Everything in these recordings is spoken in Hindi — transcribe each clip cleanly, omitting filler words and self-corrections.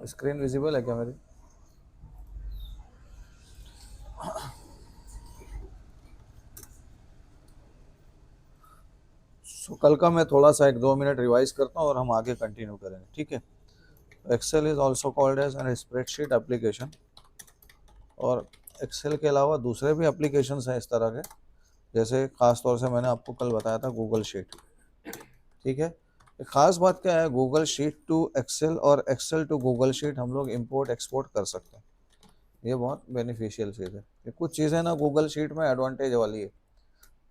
स्क्रीन विजिबल है क्या मेरी? कल का मैं थोड़ा सा 1-2 मिनट रिवाइज करता हूँ और हम आगे कंटिन्यू करेंगे, ठीक है। Excel is also called as an spreadsheet application, और एक्सेल के अलावा दूसरे भी एप्लीकेशंस हैं इस तरह के, जैसे ख़ास तौर से मैंने आपको कल बताया था गूगल शीट, ठीक है। ख़ास बात क्या है, गूगल शीट टू एक्सेल और एक्सेल टू गूगल शीट हम लोग इंपोर्ट एक्सपोर्ट कर सकते हैं। ये बहुत बेनिफिशियल चीज़ है कि कुछ चीज़ें ना गूगल शीट में एडवांटेज वाली है,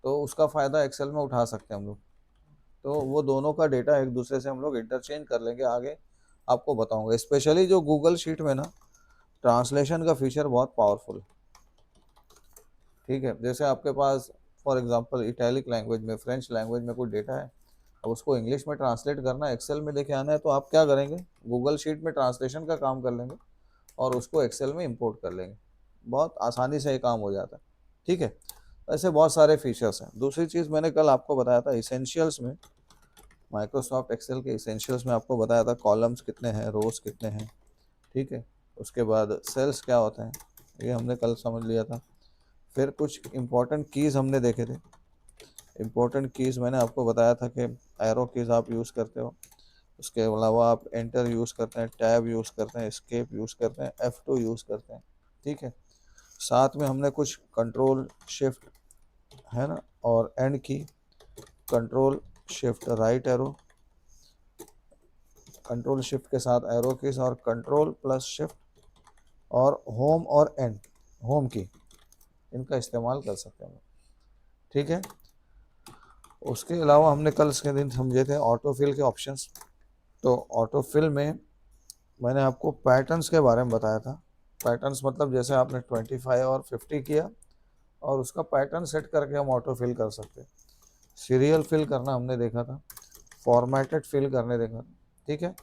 तो उसका फ़ायदा एक्सेल में उठा सकते हैं हम लोग। तो वो दोनों का डेटा एक दूसरे से हम लोग इंटरचेंज कर लेंगे, आगे आपको बताऊंगा। स्पेशली जो गूगल शीट में ना ट्रांसलेशन का फीचर बहुत पावरफुल है, ठीक है। जैसे आपके पास फॉर एग्जांपल इटैलिक लैंग्वेज में, फ्रेंच लैंग्वेज में कोई डेटा है, अब उसको इंग्लिश में ट्रांसलेट करना है, एक्सेल में लेके आना है, तो आप क्या करेंगे, गूगल शीट में ट्रांसलेशन का काम कर लेंगे और उसको एक्सेल में इंपोर्ट कर लेंगे। बहुत आसानी से ये काम हो जाता है, ठीक है। ऐसे बहुत सारे फीचर्स हैं। दूसरी चीज़ मैंने कल आपको बताया था इसेंशियल्स में, माइक्रोसॉफ्ट एक्सेल के इसेंशियल्स में आपको बताया था कॉलम्स कितने हैं, रोज कितने हैं, ठीक है। उसके बाद सेल्स क्या होते हैं, ये हमने कल समझ लिया था। फिर कुछ इंपॉर्टेंट कीज़ हमने देखे थे। इंपॉर्टेंट कीज़ मैंने आपको बताया था कि एरो कीज़ आप यूज़ करते हो, उसके अलावा आप एंटर यूज़ करते हैं, टैब यूज़ करते हैं, एस्केप यूज़ करते हैं, F2 यूज़ करते हैं, ठीक है। साथ में हमने कुछ कंट्रोल शिफ्ट है ना, और एंड की, control shift right arrow, control shift के साथ एरो कीज, और कंट्रोल प्लस शिफ्ट और होम और एंड, होम की, इनका इस्तेमाल कर सकते हैं, ठीक है। उसके अलावा हमने कल इसके दिन समझे थे ऑटो फिल के ऑप्शंस। तो ऑटो फिल में मैंने आपको पैटर्न्स के बारे में बताया था। पैटर्न्स मतलब जैसे आपने 25 और 50 किया और उसका पैटर्न सेट करके हम ऑटो फिल कर सकते हैं। सीरियल फिल करना हमने देखा था, फॉर्मेटेड फिल करने देखा था, ठीक है।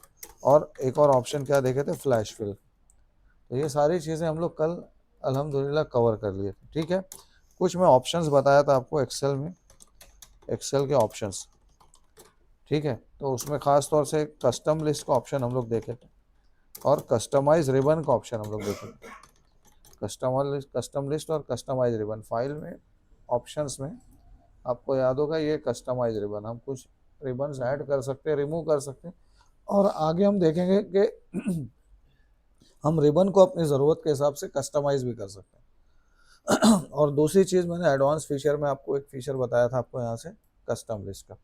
और एक और ऑप्शन क्या देखे थे, फ्लैश फिल। तो ये सारी चीज़ें हम लोग कल अल्हम्दुलिल्लाह कवर कर लिए थे, ठीक है। कुछ मैं ऑप्शंस बताया था आपको एक्सेल में, एक्सेल के ऑप्शंस, ठीक है। तो उसमें ख़ास तौर से कस्टम लिस्ट का ऑप्शन हम लोग देखे थे और कस्टमाइज रिबन का ऑप्शन हम लोग देखे थे। कस्टम लिस्ट और कस्टमाइज रिबन फाइल में ऑप्शंस में आपको याद होगा, ये कस्टमाइज रिबन, हम कुछ रिबन्स ऐड कर सकते हैं, रिमूव कर सकते हैं, और आगे हम देखेंगे कि हम रिबन को अपनी ज़रूरत के हिसाब से कस्टमाइज़ भी कर सकते हैं। और दूसरी चीज़ मैंने एडवांस फीचर में आपको एक फीचर बताया था आपको यहाँ से, कस्टम लिस्ट का।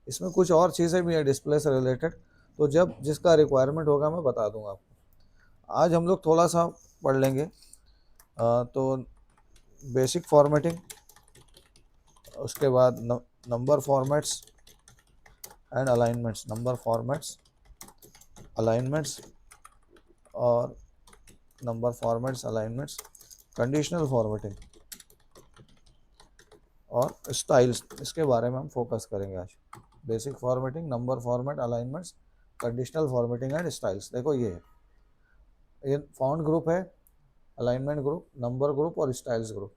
इसमें कुछ और चीज़ें भी हैं डिस्प्ले से रिलेटेड, तो जब जिसका रिक्वायरमेंट होगा मैं बता दूंगा आपको। आज हम लोग थोड़ा सा पढ़ लेंगे। तो बेसिक फॉर्मेटिंग, उसके बाद number formats and alignments, number formats, alignments, और number formats, alignments, conditional formatting और स्टाइल्स, इसके बारे में हम फोकस करेंगे आज। Basic formatting, number format, alignments, conditional formatting and styles. देखो ये है, ये फॉन्ट ग्रुप है, अलाइनमेंट ग्रुप, नंबर ग्रुप और स्टाइल्स ग्रुप,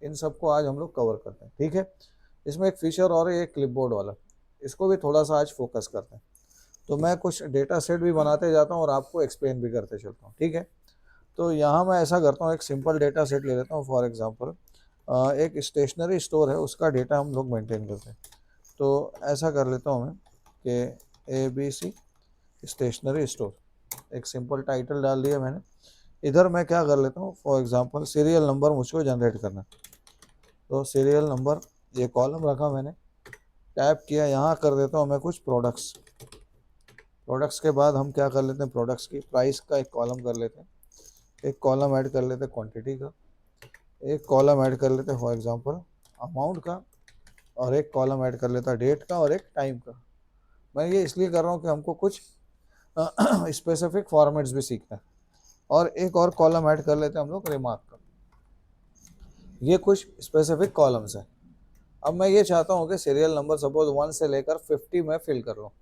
इन सबको आज हम लोग कवर करते हैं, ठीक है। इसमें एक फीचर और है, ये क्लिपबोर्ड वाला, इसको भी थोड़ा सा आज फोकस करते हैं। तो मैं कुछ डेटा सेट भी बनाते जाता हूँ और आपको एक्सप्लेन भी करते चलता हूँ, ठीक है। तो यहाँ मैं ऐसा करता हूँ, एक सिंपल डेटा सेट ले लेता हूँ। फॉर एग्जांपल एक स्टेशनरी स्टोर है, उसका डेटा हम लोग मेंटेन करते हैं। तो ऐसा कर लेता हूँ मैं कि ABC स्टेशनरी स्टोर, एक सिंपल टाइटल डाल दिया मैंने। इधर मैं क्या कर लेता हूँ, फॉर एग्जांपल सीरियल नंबर मुझको जनरेट करना है, तो सीरियल नंबर ये कॉलम रखा मैंने, टैप किया, यहाँ कर देता हूँ मैं कुछ प्रोडक्ट्स। प्रोडक्ट्स के बाद हम क्या कर लेते हैं, प्रोडक्ट्स की प्राइस का एक कॉलम कर लेते हैं, एक कॉलम ऐड कर लेते हैं क्वांटिटी का, एक कॉलम ऐड कर लेते हैं फॉर एग्जांपल अमाउंट का, और एक कॉलम ऐड कर लेता है डेट का और एक टाइम का। मैं ये इसलिए कर रहा हूँ कि हमको कुछ स्पेसिफिक फॉर्मेट्स भी सीखना है। और एक और कॉलम ऐड कर लेते हैं हम लोग रिमार्क का। ये कुछ स्पेसिफिक कॉलम्स हैं। अब मैं ये चाहता हूँ कि सीरियल नंबर सपोज 1 से लेकर 50 में फिल कर रहा हूँ,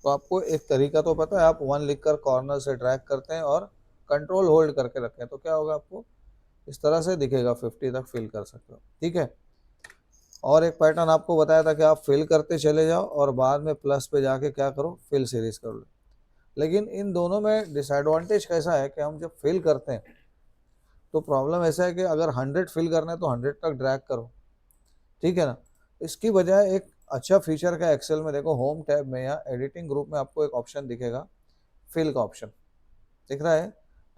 तो आपको एक तरीका तो पता है, आप 1 लिखकर कॉर्नर से ड्रैग करते हैं और कंट्रोल होल्ड करके रखें, तो क्या होगा, आपको इस तरह से दिखेगा, 50 तक फिल कर सकते हो, ठीक है। और एक पैटर्न आपको बताया था कि आप फिल करते चले जाओ और बाद में प्लस पे जाके क्या करो, फिल सीरीज कर लो। लेकिन इन दोनों में डिसएडवांटेज कैसा है कि हम जब फिल करते हैं तो प्रॉब्लम ऐसा है कि अगर 100 फिल करना है तो 100 तक ड्रैग करो, ठीक है ना। इसकी बजाय एक अच्छा फीचर का एक्सेल में देखो, होम टैब में या एडिटिंग ग्रुप में आपको एक ऑप्शन दिखेगा, फिल का ऑप्शन दिख रहा है,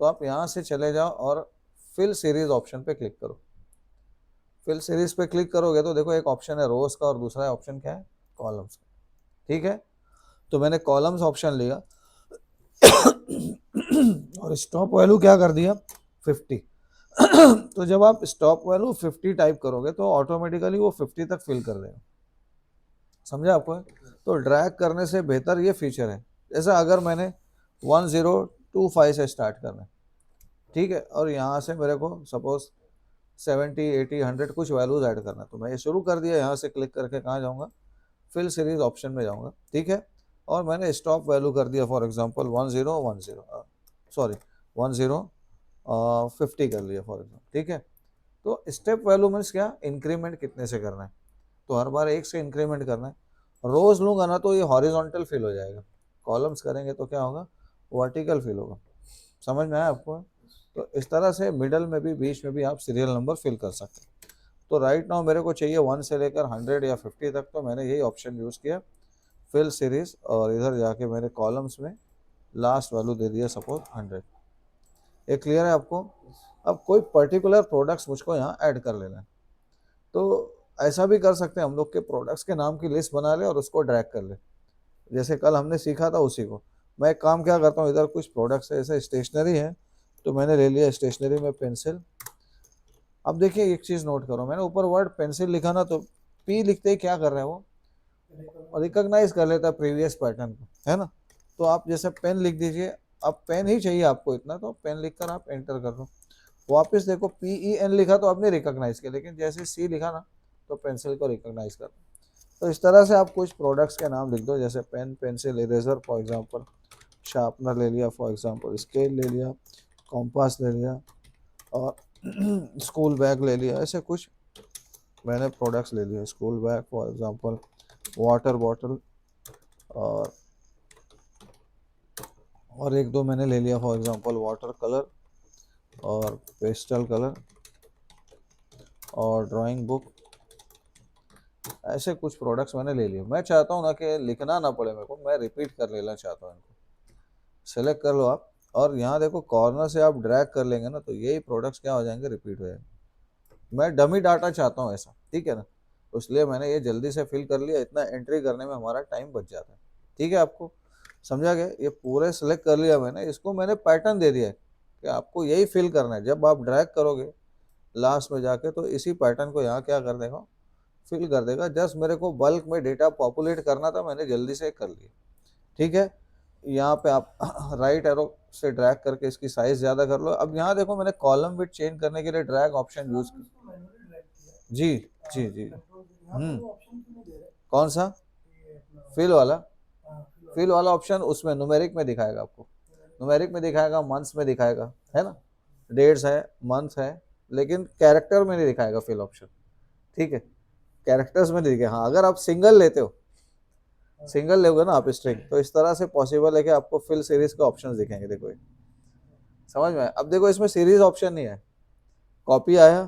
तो आप यहाँ से चले जाओ और फिल सीरीज ऑप्शन पे क्लिक करो। फिल सीरीज पे क्लिक करोगे तो देखो एक ऑप्शन है रोज का और दूसरा ऑप्शन क्या है, कॉलम्स का, ठीक है। तो मैंने कॉलम्स ऑप्शन लिया और स्टॉप वैल्यू क्या कर दिया, 50। तो जब आप स्टॉप वैल्यू 50 टाइप करोगे तो ऑटोमेटिकली वो 50 तक फिल कर देगा, समझा आपको। तो ड्रैग करने से बेहतर ये फीचर है। जैसा अगर मैंने 1025 से स्टार्ट करना है, ठीक है, और यहाँ से मेरे को सपोज 70 80 100 कुछ वैल्यूज ऐड करना है, तो मैं ये शुरू कर दिया, यहाँ से क्लिक करके कहाँ जाऊँगा, फिल सीरीज ऑप्शन में जाऊँगा, ठीक है। और मैंने स्टॉप वैल्यू कर दिया फॉर एग्जांपल 1010 सॉरी 1050 कर लिया फॉर एग्जांपल, ठीक है। तो स्टेप वैल्यू मीन्स क्या, इंक्रीमेंट कितने से करना है, तो हर बार एक से इंक्रीमेंट करना है। रोज लूँगा ना तो ये हॉरिजॉन्टल फिल हो जाएगा, कॉलम्स करेंगे तो क्या होगा, वर्टिकल फिल होगा, समझ में आया आपको। तो इस तरह से मिडल में भी बीच में भी आप सीरियल नंबर फिल कर सकते हैं। तो राइट नाउ मेरे को चाहिए 1 से लेकर 100 या 50 तक, तो मैंने यही ऑप्शन यूज़ किया, फिल सीरीज, और इधर जाके मैंने कॉलम्स में लास्ट वैल्यू दे दिया सपोज 100। ये क्लियर है आपको। अब कोई पर्टिकुलर प्रोडक्ट्स मुझको यहाँ ऐड कर लेना है, तो ऐसा भी कर सकते हैं हम लोग के प्रोडक्ट्स के नाम की लिस्ट बना ले और उसको ड्रैग कर ले, जैसे कल हमने सीखा था उसी को। मैं एक काम क्या करता हूँ, इधर कुछ प्रोडक्ट्स है, ऐसे स्टेशनरी है, तो मैंने ले लिया स्टेशनरी में पेंसिल। अब देखिए एक चीज़ नोट करो, मैंने ऊपर वर्ड पेंसिल लिखा ना, तो पी लिखते ही क्या कर रहा है वो, रिकॉग्नाइज कर लेता है प्रीवियस पैटर्न को, है ना। तो आप जैसे पेन लिख दीजिए, अब पेन ही चाहिए आपको इतना, तो पेन लिखकर आप एंटर कर दो, वापस देखो PEN लिखा तो आपने रिकॉग्नाइज किया, लेकिन जैसे C लिखा ना तो पेंसिल को रिकॉग्नाइज कर दो। तो इस तरह से आप कुछ प्रोडक्ट्स के नाम लिख दो, जैसे pen, pencil, eraser for example, sharpener ले लिया फॉर एग्जांपल, स्केल ले लिया, कॉम्पास ले लिया, और स्कूल बैग ले लिया, ऐसे कुछ मैंने प्रोडक्ट्स ले लिए। School bag for example, water bottle, और एक दो मैंने ले लिया फॉर एग्जांपल वाटर कलर और पेस्टल कलर और ड्राइंग बुक, ऐसे कुछ प्रोडक्ट्स मैंने ले लिए। मैं चाहता हूँ ना कि लिखना ना पड़े मेरे को, मैं रिपीट कर लेना चाहता हूँ इनको। सेलेक्ट कर लो आप, और यहाँ देखो कॉर्नर से आप ड्रैग कर लेंगे ना तो यही प्रोडक्ट्स क्या हो जाएंगे, रिपीट हो जाएंगे। मैं डमी डाटा चाहता हूँ ऐसा, ठीक है ना, तो इसलिए मैंने ये जल्दी से फिल कर लिया, इतना एंट्री करने में हमारा टाइम बच जाता है, ठीक है। आपको समझा गया, ये पूरे सेलेक्ट कर लिया मैंने, इसको मैंने पैटर्न दे दिया है कि आपको यही फिल करना है। जब आप ड्रैग करोगे लास्ट में जाके तो इसी पैटर्न को यहाँ क्या कर देगा, फिल कर देगा। जस्ट मेरे को बल्क में डेटा पॉपुलेट करना था, मैंने जल्दी से कर लिया, ठीक है। यहाँ पे आप राइट एरो से ड्रैग करके इसकी साइज ज़्यादा कर लो। अब यहाँ देखो मैंने कॉलम विड्थ चेंज करने के लिए ड्रैग ऑप्शन यूज जी जी जी। कौन सा, फिल वाला, फिल वाला ऑप्शन उसमें न्यूमेरिक में दिखाएगा आपको, न्यूमेरिक में दिखाएगा, मंथ्स में दिखाएगा, है ना, डेट्स है, मंथ है, लेकिन कैरेक्टर में नहीं दिखाएगा फिल ऑप्शन, ठीक है, कैरेक्टर्स में नहीं दिखेगा। हाँ अगर आप सिंगल लेते हो, सिंगल लोगे ना आप स्ट्रिंग, तो इस तरह से पॉसिबल है कि आपको फिल सीरीज के ऑप्शंस दिखेंगे। देखो ये समझ में आया। अब देखो इसमें सीरीज ऑप्शन नहीं है, कॉपी आया,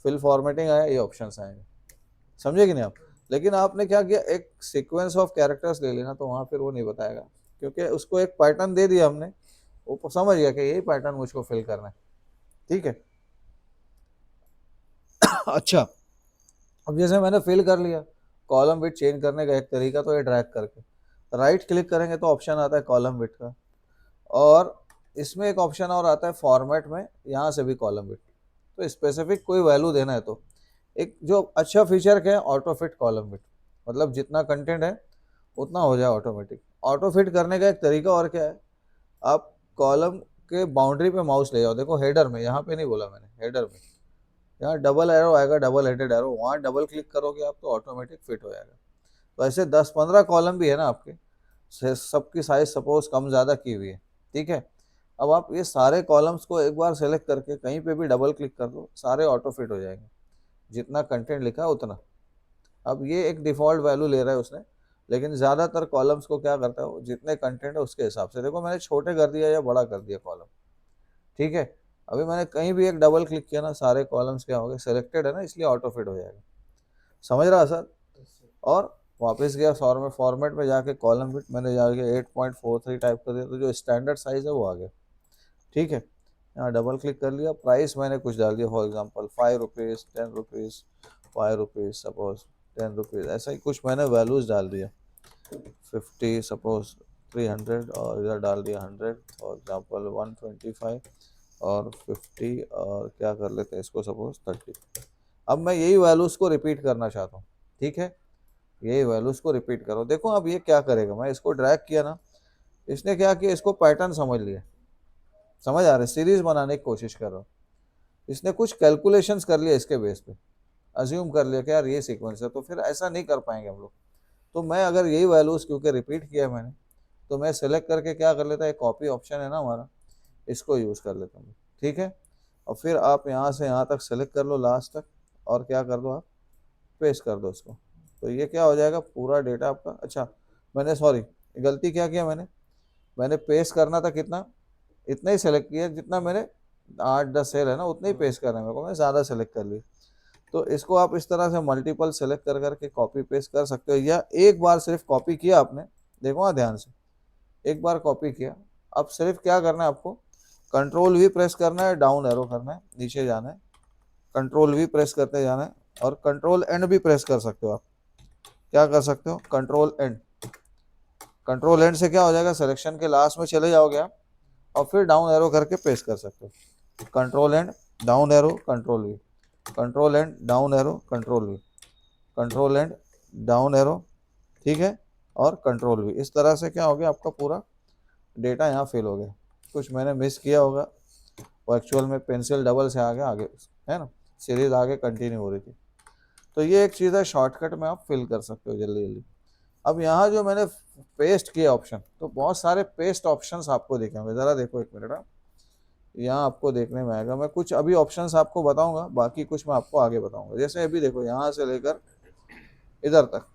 फिल फॉर्मेटिंग आया, ये ऑप्शंस आएंगे, समझे कि नहीं आप। लेकिन आपने क्या किया, एक सीक्वेंस ऑफ कैरेक्टर्स ले लेना, तो वहाँ फिर वो नहीं बताएगा, क्योंकि उसको एक पैटर्न दे दिया हमने, वो समझ गया कि यही पैटर्न मुझको फिल करना है, ठीक है। अच्छा, अब जैसे मैंने फिल कर लिया, कॉलम विड्थ चेंज करने का एक तरीका तो ये ड्रैग करके राइट क्लिक करेंगे तो ऑप्शन आता है कॉलम विड्थ का, और इसमें एक ऑप्शन और आता है फॉर्मेट में, यहाँ से भी कॉलम विड्थ। तो स्पेसिफिक कोई वैल्यू देना है तो एक जो अच्छा फीचर क्या है, ऑटो फिट कॉलम विड्थ, मतलब जितना कंटेंट है उतना हो जाए ऑटोमेटिक। ऑटो फिट करने का एक तरीका और क्या है, आप कॉलम के बाउंड्री पे माउस ले जाओ, देखो हेडर में, यहाँ पे नहीं बोला मैंने, हेडर में यहाँ डबल एरो आएगा, डबल हेडेड एरो, वहाँ डबल क्लिक करोगे आप तो ऑटोमेटिक फिट हो जाएगा। तो ऐसे 10-15 कॉलम भी है ना आपके, सबकी साइज सपोज कम ज़्यादा की हुई है, ठीक है। अब आप ये सारे कॉलम्स को एक बार सेलेक्ट करके कहीं पे भी डबल क्लिक कर दो, सारे ऑटो फिट हो जाएंगे, जितना कंटेंट लिखा है उतना। अब ये एक डिफ़ॉल्ट वैल्यू ले रहा है उसने, लेकिन ज़्यादातर कॉलम्स को क्या करता है वो, जितने कंटेंट है उसके हिसाब से, देखो मैंने छोटे कर दिया या बड़ा कर दिया कॉलम, ठीक है। अभी मैंने कहीं भी एक डबल क्लिक किया ना, सारे कॉलम्स क्या हो गए, सेलेक्टेड है ना, इसलिए ऑटो फिट हो जाएगा। समझ रहा सर? और वापस गया फॉर्मेट में जाके कॉलम फिट मैंने जाके 8.43 टाइप कर दिया, तो जो स्टैंडर्ड साइज है वो आ गया, ठीक है। यहाँ डबल क्लिक कर लिया, प्राइस मैंने कुछ डाल दिया, for example 5 rupees, 10 rupees, 5 rupees, suppose 10 rupees, ऐसा ही कुछ मैंने वैल्यूज़ डाल दिया, 50 सपोज 300, और इधर डाल दिया 100 फॉर एग्जांपल 125 और 50, और क्या कर लेते हैं इसको सपोज 30। अब मैं यही वैल्यूज़ को रिपीट करना चाहता हूँ, ठीक है, यही वैल्यूज़ को रिपीट करो। देखो अब ये क्या करेगा, मैं इसको ड्रैग किया ना, इसने क्या किया, इसको पैटर्न समझ लिया, समझ आ रहा है, सीरीज बनाने की कोशिश कर रहा हूँ, इसने कुछ कैलकुलेशंस कर लिया इसके बेस पे, अज्यूम कर लिया कि यार ये सीक्वेंस है, तो फिर ऐसा नहीं कर पाएंगे हम लोग। तो मैं अगर यही वैल्यूज़ क्योंकि रिपीट किया मैंने, तो मैं सेलेक्ट करके क्या कर लेता है, कॉपी ऑप्शन है ना हमारा, इसको यूज़ कर लेता हूँ, ठीक है। और फिर आप यहाँ से यहाँ तक सेलेक्ट कर लो लास्ट तक, और क्या कर दो आप, पेस्ट कर दो इसको, तो ये क्या हो जाएगा, पूरा डेटा आपका। अच्छा मैंने सॉरी गलती क्या किया, मैंने पेस्ट करना था कितना, इतना ही सेलेक्ट किया जितना मैंने 8-10 सेल है ना, उतना ही पेस्ट करना है मेरे को, मैं ज़्यादा सेलेक्ट कर ली। तो इसको आप इस तरह से मल्टीपल सेलेक्ट कर करके कॉपी पेस्ट कर सकते हो, या एक बार सिर्फ कॉपी किया आपने, देखो हाँ ध्यान से, एक बार कॉपी किया, अब सिर्फ क्या करना है आपको, कंट्रोल वी प्रेस करना है, डाउन एरो करना है, नीचे जाना है, कंट्रोल वी प्रेस करते जाना है, और कंट्रोल एंड भी प्रेस कर सकते हो आप, क्या कर सकते हो, कंट्रोल एंड, कंट्रोल एंड से क्या हो जाएगा, सिलेक्शन के लास्ट में चले जाओगे आप, और फिर डाउन एरो करके पेस्ट कर सकते हो, control and down arrow control we, control and down arrow control we, control and down arrow, ठीक है, और कंट्रोल वी। इस तरह से क्या हो गया, आपका पूरा डेटा यहाँ फिल हो गया। कुछ मैंने मिस किया होगा, वो एक्चुअल में पेंसिल डबल से आगे आगे है ना, सीरीज आगे कंटिन्यू हो रही थी। तो ये एक चीज़ है, शॉर्टकट में आप फिल कर सकते हो जल्दी जल्दी। अब यहाँ जो मैंने पेस्ट किया ऑप्शन, तो बहुत सारे पेस्ट ऑप्शंस आपको दिखेंगे, ज़रा देखो एक मिनट, यहाँ आपको देखने में आएगा। मैं कुछ अभी ऑप्शंस आपको बताऊंगा, बाकी कुछ मैं आपको आगे बताऊंगा। जैसे अभी देखो यहाँ से लेकर इधर तक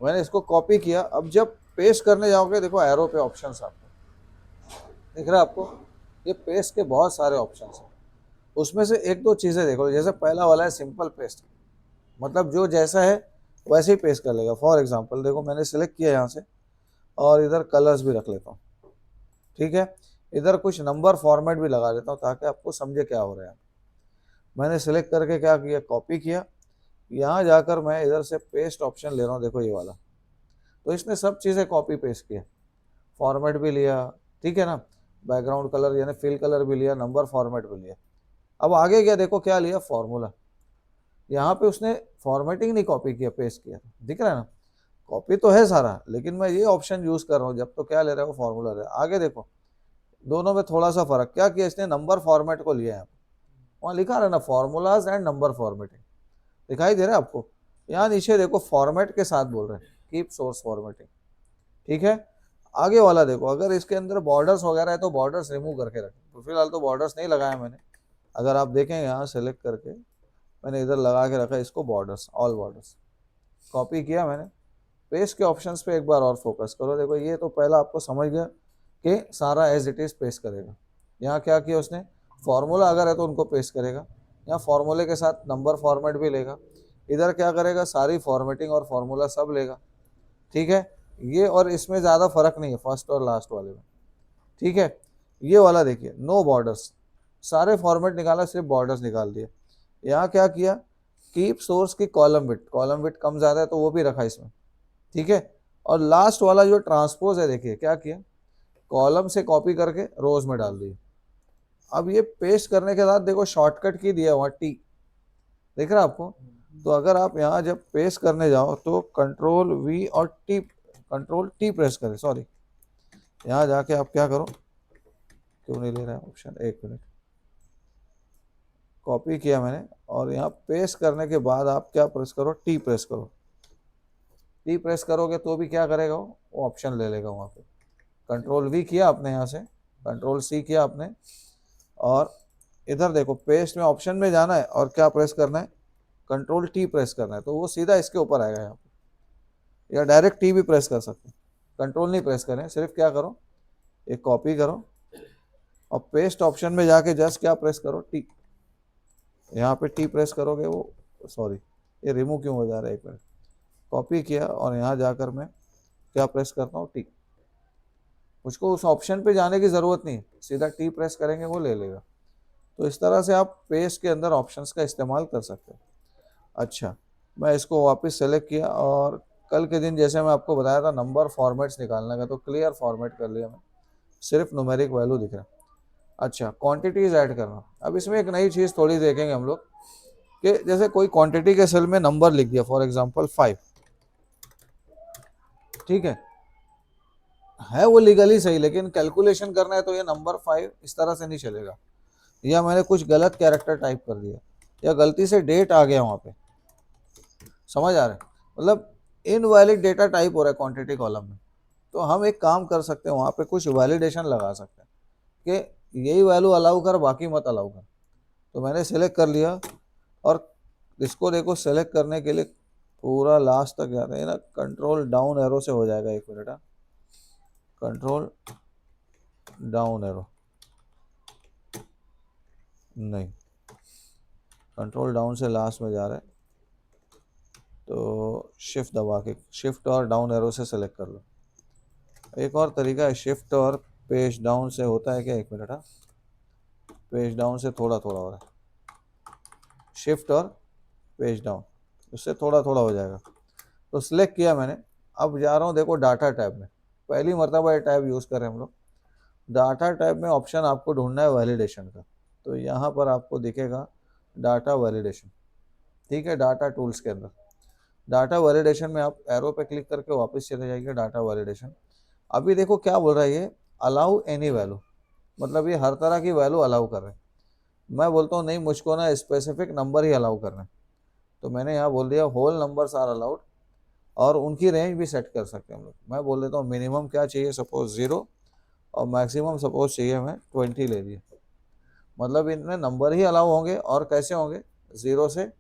मैंने इसको कॉपी किया, अब जब पेस्ट करने जाओगे देखो एरो पे ऑप्शंस आपको दिख रहा है आपको, ये पेस्ट के बहुत सारे ऑप्शंस हैं, उसमें से एक दो चीज़ें देखो। जैसे पहला वाला है सिंपल पेस्ट, मतलब जो जैसा है वैसे ही पेस्ट कर लेगा। फॉर एग्जांपल देखो मैंने सेलेक्ट किया यहाँ से, और इधर कलर्स भी रख लेता हूँ, ठीक है, इधर कुछ नंबर फॉर्मेट भी लगा देता हूँ ताकि आपको समझे क्या हो रहा है। मैंने सेलेक्ट करके क्या किया, कॉपी किया, यहाँ जाकर मैं इधर से पेस्ट ऑप्शन ले रहा हूँ, देखो ये वाला, तो इसने सब चीज़ें कॉपी पेस्ट किया, फॉर्मेट भी लिया, ठीक है ना, बैकग्राउंड कलर यानी फिल कलर भी लिया, नंबर फॉर्मेट भी लिया। अब आगे क्या देखो, क्या लिया, फॉर्मूला। यहाँ पे उसने फॉर्मेटिंग नहीं कॉपी किया, पेस्ट किया, दिख रहा है ना, कॉपी तो है सारा, लेकिन मैं ये ऑप्शन यूज कर रहा हूँ जब, तो क्या ले रहा है वो, फॉर्मूला ले रहा है। आगे देखो दोनों में थोड़ा सा फर्क, क्या किया इसने, नंबर फॉर्मेट को लिया है, वहाँ लिखा रहा ना फॉर्मूलाज एंड नंबर फॉर्मेटिंग, दिखाई दे रहा है आपको। यहाँ नीचे देखो फॉर्मेट के साथ बोल रहे हैं, कीप सोर्स फॉर्मेटिंग, ठीक है। आगे वाला देखो, अगर इसके अंदर बॉर्डर्स वगैरह है तो बॉर्डर्स रिमूव करके रखें, तो फिलहाल तो बॉर्डर्स नहीं लगाया मैंने। अगर आप देखें यहाँ सेलेक्ट करके मैंने इधर लगा के रखा इसको, बॉर्डर्स, ऑल बॉर्डर्स, कॉपी किया मैंने। पेस्ट के ऑप्शंस पे एक बार और फोकस करो, देखो ये तो पहला आपको समझ गया कि सारा एज इट इज़ पेस्ट करेगा। यहाँ क्या किया उसने, फार्मूला अगर है तो उनको पेस्ट करेगा, यहाँ फार्मूले के साथ नंबर फॉर्मेट भी लेगा, इधर क्या करेगा, सारी फॉर्मेटिंग और फार्मूला सब लेगा, ठीक है। ये और इसमें ज़्यादा फर्क नहीं है फर्स्ट और लास्ट वाले में, ठीक है। ये वाला देखिए, नो बॉर्डर्स, सारे फॉर्मेट निकाला, सिर्फ बॉर्डर्स निकाल दिए। यहाँ क्या किया, कीप सोर्स की कॉलम विड्थ कम ज़्यादा है तो वो भी रखा इसमें, ठीक है। और लास्ट वाला जो ट्रांसपोज है, देखिए क्या किया, कॉलम से कॉपी करके रोज में डाल दिए। अब ये पेस्ट करने के बाद देखो शॉर्टकट की दिया हुआ टी, दिख रहा है आपको। तो अगर आप यहाँ जब पेस्ट करने जाओ तो कंट्रोल वी और टी, कंट्रोल टी प्रेस करें, सॉरी, यहाँ जाके आप क्या करो, क्यों नहीं ले रहा है ऑप्शन, एक मिनट, कॉपी किया मैंने, और यहाँ पेस्ट करने के बाद आप क्या प्रेस करो, टी प्रेस करो। टी प्रेस करोगे तो भी क्या करेगा वो ऑप्शन ले लेगा वहाँ पे। कंट्रोल वी किया आपने, यहाँ से कंट्रोल सी किया आपने, और इधर देखो पेस्ट में ऑप्शन में जाना है और क्या प्रेस करना है, कंट्रोल टी प्रेस करना है, तो वो सीधा इसके ऊपर आएगा यहाँ पे, या डायरेक्ट टी भी प्रेस कर सकते हैं, कंट्रोल नहीं प्रेस करें, सिर्फ क्या करो, एक कॉपी करो और पेस्ट ऑप्शन में जाके जस्ट क्या प्रेस करो, टी। यहाँ पे टी प्रेस करोगे, वो सॉरी ये रिमूव क्यों हो जा रहा है, एक मिनट, कॉपी किया और यहाँ जाकर मैं क्या प्रेस करता हूँ, टी। मुझको उस ऑप्शन पे जाने की ज़रूरत नहीं, सीधा टी प्रेस करेंगे वो ले लेगा। तो इस तरह से आप पेस्ट के अंदर ऑप्शंस का इस्तेमाल कर सकते हो। अच्छा, मैं इसको वापस सेलेक्ट किया और कल के दिन जैसे मैं आपको बताया था नंबर फॉर्मेट्स निकालने का, तो क्लियर फॉर्मेट कर लिया मैं, सिर्फ न्यूमेरिक वैल्यू दिख रहा। अच्छा, क्वांटिटीज ऐड करना। अब इसमें एक नई चीज़ थोड़ी देखेंगे हम लोग कि जैसे कोई क्वांटिटी के सेल में नंबर लिख दिया, फॉर एग्जांपल 5, ठीक है वो लीगली सही, लेकिन कैलकुलेशन करना है तो ये नंबर 5 इस तरह से नहीं चलेगा। या मैंने कुछ गलत कैरेक्टर टाइप कर दिया या गलती से डेट आ गया वहाँ पे, समझ आ रहा है, मतलब इनवैलिड डेटा टाइप हो रहा है क्वांटिटी कॉलम में। तो हम एक काम कर सकते हैं, वहाँ पे कुछ वैलिडेशन लगा सकते हैं कि यही वैल्यू अलाउ कर, बाकी मत अलाउ कर। तो मैंने सेलेक्ट कर लिया और इसको देखो सेलेक्ट करने के लिए पूरा लास्ट तक जाते हैं ना, कंट्रोल डाउन एरो से हो जाएगा, एक मिनट, कंट्रोल डाउन एरो नहीं, कंट्रोल डाउन से लास्ट में जा रहा है, तो शिफ्ट दबा के शिफ्ट और डाउन एरो से सेलेक्ट कर लो। एक और तरीका है, शिफ्ट और पेज डाउन से होता है क्या, एक मिनट, पेज डाउन से थोड़ा थोड़ा हो रहा है, शिफ्ट और पेज डाउन, उससे थोड़ा थोड़ा हो जाएगा। तो सिलेक्ट किया मैंने, अब जा रहा हूँ देखो डाटा टैब में, पहली मरतबा ये टैब यूज़ करें हम लोग। डाटा टैब में ऑप्शन आपको ढूंढना है वैलिडेशन का, तो यहाँ पर आपको दिखेगा डाटा वैलिडेशन, ठीक है, डाटा टूल्स के अंदर डाटा वैलिडेशन में आप एरो पे क्लिक करके वापस चले जाइए डाटा वैलिडेशन। अभी देखो क्या बोल रहा है ये, अलाउ एनी वैल्यू, मतलब ये हर तरह की वैल्यू अलाउ कर रहे हैं। मैं बोलता हूँ नहीं, मुझको ना स्पेसिफिक नंबर ही अलाउ करना है, तो मैंने यहाँ बोल दिया होल नंबर्स आर अलाउड, और उनकी रेंज भी सेट कर सकते हैं हम लोग। मैं बोल देता हूँ मिनिमम क्या चाहिए, सपोज 0, और मैक्सिमम सपोज चाहिए मैं 20 ले लिया, मतलब इनमें नंबर ही अलाउ होंगे, और कैसे होंगे, 0 से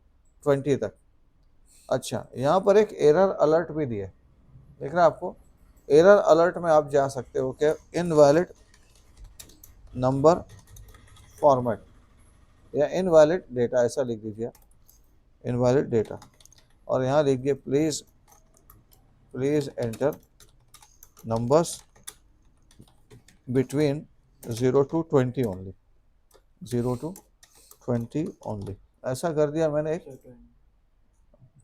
20 तक। अच्छा, यहाँ पर एक एरर अलर्ट भी दिया, देख रहे हैं आपको, एरर अलर्ट में आप जा सकते हो कि इनवैलिड नंबर फॉर्मेट या इनवैलिड डेटा, ऐसा लिख दीजिए इनवैलिड डेटा, और यहाँ लिखिए please enter numbers between 0 to 20 only, 0 to 20 only, ऐसा कर दिया मैंने। एक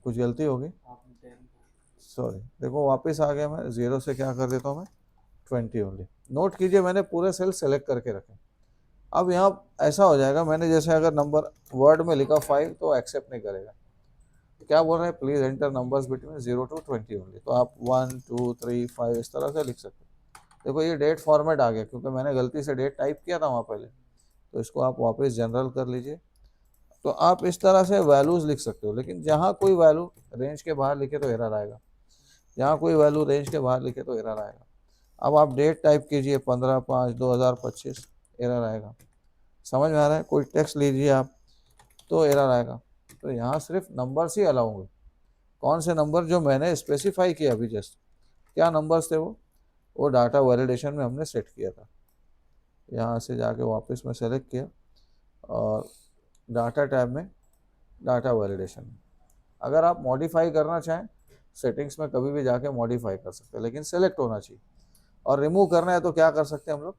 कुछ गलती होगी, सॉरी, देखो वापस आ गया मैं, 0 से क्या कर देता हूँ मैं, 20 ओनली। नोट कीजिए मैंने पूरे सेल सेलेक्ट करके रखे। अब यहाँ ऐसा हो जाएगा, मैंने जैसे अगर नंबर वर्ड में लिखा 5 तो एक्सेप्ट नहीं करेगा, क्या बोल रहे हैं, please enter numbers between 0 to 20 only, तो आप 1 2 3 5 इस तरह से लिख सकते हो। देखो ये डेट फॉर्मेट आ गया, क्योंकि मैंने गलती से डेट टाइप किया था वहाँ पहले, तो इसको आप वापस जनरल कर लीजिए। तो आप इस तरह से वैल्यूज़ लिख सकते हो, लेकिन जहाँ कोई वैल्यू रेंज के बाहर लिखे तो एरर आएगा, जहाँ कोई वैल्यू रेंज के बाहर लिखे तो एरर आएगा। अब आप डेट टाइप कीजिए 15/5/2025, एरर आएगा, समझ में आ रहा है, कोई टेक्स्ट लीजिए आप तो एरर आएगा। तो यहाँ सिर्फ नंबर्स ही अलाउ होंगे, कौन से नंबर, जो मैंने स्पेसिफाई किया अभी जस्ट, क्या नंबर्स थे वो डाटा वैलिडेशन में हमने सेट किया था। यहाँ से जाके वापस में सेलेक्ट किया और डाटा टैब में डाटा वैलिडेशन में, अगर आप मॉडिफाई करना चाहें सेटिंग्स में कभी भी जाके मॉडिफाई कर सकते हैं, लेकिन सेलेक्ट होना चाहिए। और रिमूव करना है तो क्या कर सकते हैं हम लोग,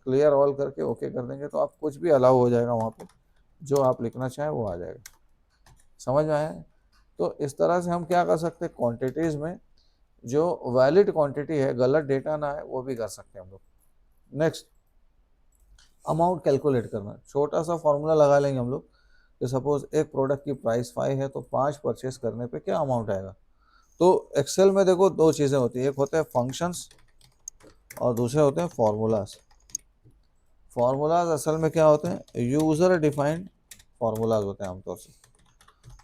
क्लियर ऑल करके ओके कर देंगे, तो आप कुछ भी अलाउ हो जाएगा वहाँ पे, जो आप लिखना चाहें वो आ जाएगा, समझ में आया। तो इस तरह से हम क्या कर सकते हैं, क्वांटिटीज़ में जो वैलिड क्वांटिटी है, गलत डेटा ना है, वो भी कर सकते हैं हम लोग। नेक्स्ट, अमाउंट कैलकुलेट करना, छोटा सा फॉर्मूला लगा लेंगे हम लोग कि सपोज एक प्रोडक्ट की प्राइस 5 है, तो 5 परचेस करने पे क्या अमाउंट आएगा। तो एक्सेल में देखो दो चीज़ें होती है, एक होते हैं फंक्शंस और दूसरे होते हैं फार्मूलाज। फार्मूलाज असल में क्या होते हैं, यूज़र डिफाइंड फार्मूलाज होते हैं आमतौर से,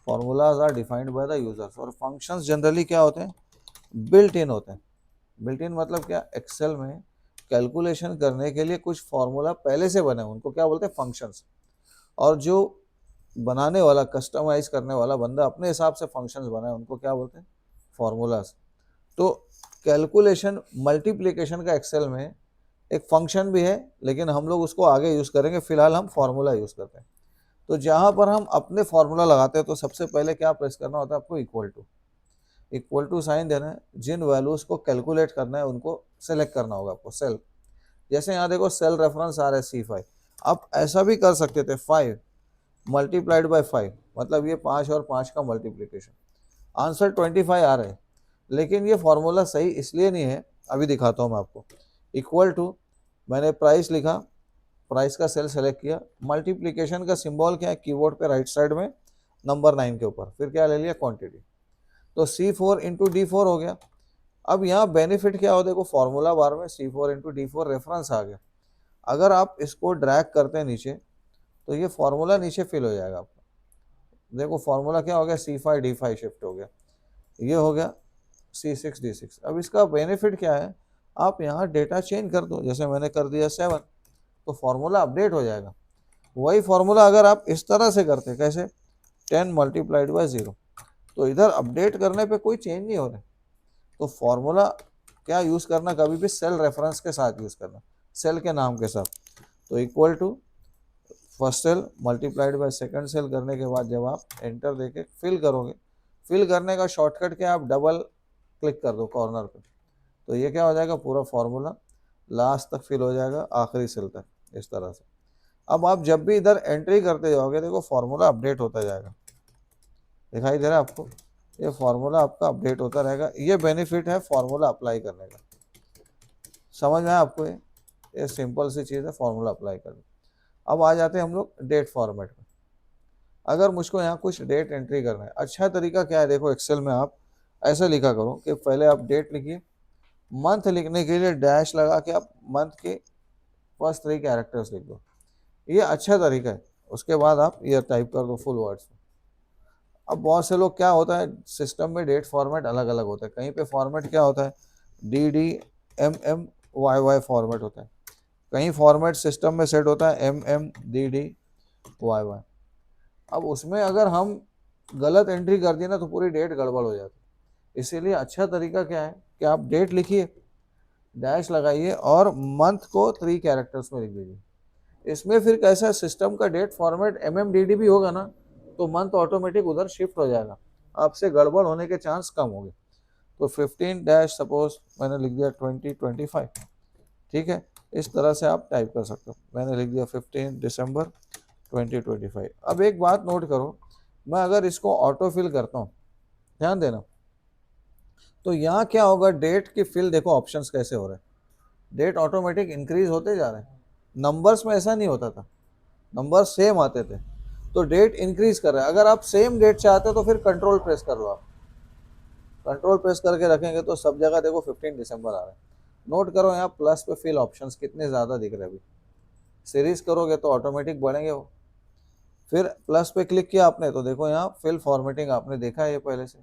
formulas are defined by the users. और फंक्शंस जनरली क्या होते हैं, बिल्ट इन होते हैं। बिल्ट इन मतलब क्या, एक्सेल में कैलकुलेशन करने के लिए कुछ फार्मूला पहले से बने, उनको क्या बोलते हैं, फंक्शंस। और जो बनाने वाला, कस्टमाइज करने वाला बंदा अपने हिसाब से फंक्शंस बनाए, उनको क्या बोलते हैं, फार्मूलाज। तो कैलकुलेशन मल्टीप्लिकेशन का एक्सेल में एक फंक्शन भी है, लेकिन हम लोग उसको आगे यूज़ करेंगे, फिलहाल हम फॉर्मूला यूज़ करते हैं। तो जहाँ पर हम अपने फॉर्मूला लगाते हैं तो सबसे पहले क्या प्रेस करना होता है आपको, इक्वल टू साइन देना है, जिन वैल्यूज़ को कैलकुलेट करना है उनको सेलेक्ट करना होगा आपको सेल। जैसे यहाँ देखो सेल रेफरेंस आ रहा है C5, आप ऐसा भी कर सकते थे 5 मल्टीप्लाइड बाय 5, मतलब ये 5 और 5 का मल्टीप्लिकेशन, आंसर 25 आ रहा है। लेकिन ये फॉर्मूला सही इसलिए नहीं है, अभी दिखाता हूँ मैं आपको। इक्वल टू, मैंने प्राइस लिखा, प्राइस का सेल सेलेक्ट किया, मल्टीप्लिकेशन का सिंबल क्या है कीबोर्ड पे राइट साइड में नंबर 9 के ऊपर, फिर क्या ले लिया क्वांटिटी, तो C4 इंटू D4 हो गया। अब यहाँ बेनिफिट क्या हो, देखो फॉर्मूला बार में C4 इंटू D4 रेफरेंस आ गया। अगर आप इसको ड्रैग करते हैं नीचे तो ये फॉर्मूला नीचे फिल हो जाएगा आपका। देखो फॉर्मूला क्या हो गया, C5 D5 शिफ्ट हो गया, ये हो गया C6 D6। अब इसका बेनिफिट क्या है, आप यहाँ डेटा चेंज कर दो, जैसे मैंने कर दिया 7, तो फॉर्मूला अपडेट हो जाएगा। वही फॉर्मूला अगर आप इस तरह से करते, कैसे 10 मल्टीप्लाइड बाय 0, तो इधर अपडेट करने पे कोई चेंज नहीं हो रहा। तो फॉर्मूला क्या यूज़ करना, कभी भी सेल रेफरेंस के साथ यूज़ करना, सेल के नाम के साथ। तो equal to first cell multiplied by second cell करने के बाद जब आप एंटर देके फिल करोगे, फिल करने का शॉर्टकट क्या, आप डबल क्लिक कर दो कॉर्नर पे, तो ये क्या हो जाएगा, पूरा फॉर्मूला लास्ट तक फिल हो जाएगा, आखिरी सेल तक, इस तरह से। अब आप जब भी इधर एंट्री करते जाओगे, देखो फॉर्मूला अपडेट होता जाएगा, दिखाई दे रहा है आपको, ये फॉर्मूला आपका अपडेट होता रहेगा। ये बेनिफिट है फॉर्मूला अप्लाई करने का, समझ में आया आपको? ये सिंपल सी चीज़ है फॉर्मूला अप्लाई करने। अब आ जाते हैं हम लोग डेट फॉर्मेट में। अगर मुझको यहाँ कुछ डेट एंट्री करना है, अच्छा तरीका क्या है, देखो एक्सेल में आप ऐसे लिखा करो कि पहले आप डेट लिखिए, मंथ लिखने के लिए डैश लगा के आप मंथ के फर्स्ट 3 कैरेक्टर्स लिख दो, ये अच्छा तरीका है। उसके बाद आप ईयर टाइप कर दो फुल वर्ड्स में। अब बहुत से लोग, क्या होता है सिस्टम में डेट फॉर्मेट अलग अलग होता है, कहीं पे फॉर्मेट क्या होता है DDMMYY फॉर्मेट होता है, कहीं फॉर्मेट सिस्टम में सेट होता है MMDDYY। अब उसमें अगर हम गलत एंट्री कर दी ना तो पूरी डेट गड़बड़ हो जाती है। इसीलिए अच्छा तरीका क्या है कि आप डेट लिखिए, डैश लगाइए और मंथ को 3 कैरेक्टर्स में लिख दीजिए। इसमें फिर कैसा सिस्टम का डेट फॉर्मेट MMDD भी होगा ना, तो मंथ ऑटोमेटिक उधर शिफ्ट हो जाएगा, आपसे गड़बड़ होने के चांस कम हो गए। तो 15 डैश सपोज मैंने लिख दिया 2025, ठीक है, इस तरह से आप टाइप कर सकते हो। मैंने लिख दिया 15 दिसंबर 2025। अब एक बात नोट करो, मैं अगर इसको ऑटो फिल करता हूँ, ध्यान देना, तो यहाँ क्या होगा, डेट की फिल देखो ऑप्शंस कैसे हो रहे हैं, डेट ऑटोमेटिक इंक्रीज होते जा रहे हैं। नंबर्स में ऐसा नहीं होता था, नंबर सेम आते थे, तो डेट इंक्रीज कर रहा है। अगर आप सेम डेट चाहते हो तो फिर कंट्रोल प्रेस कर लो, आप कंट्रोल प्रेस करके रखेंगे तो सब जगह देखो 15 दिसंबर आ रहा है। नोट करो यहाँ प्लस पे फिल ऑप्शंस कितने ज़्यादा दिख रहे हैं अभी, सीरीज करोगे तो ऑटोमेटिक बढ़ेंगे वो। फिर प्लस पे क्लिक किया आपने तो देखो यहाँ फिल फॉर्मेटिंग आपने देखा है ये पहले से,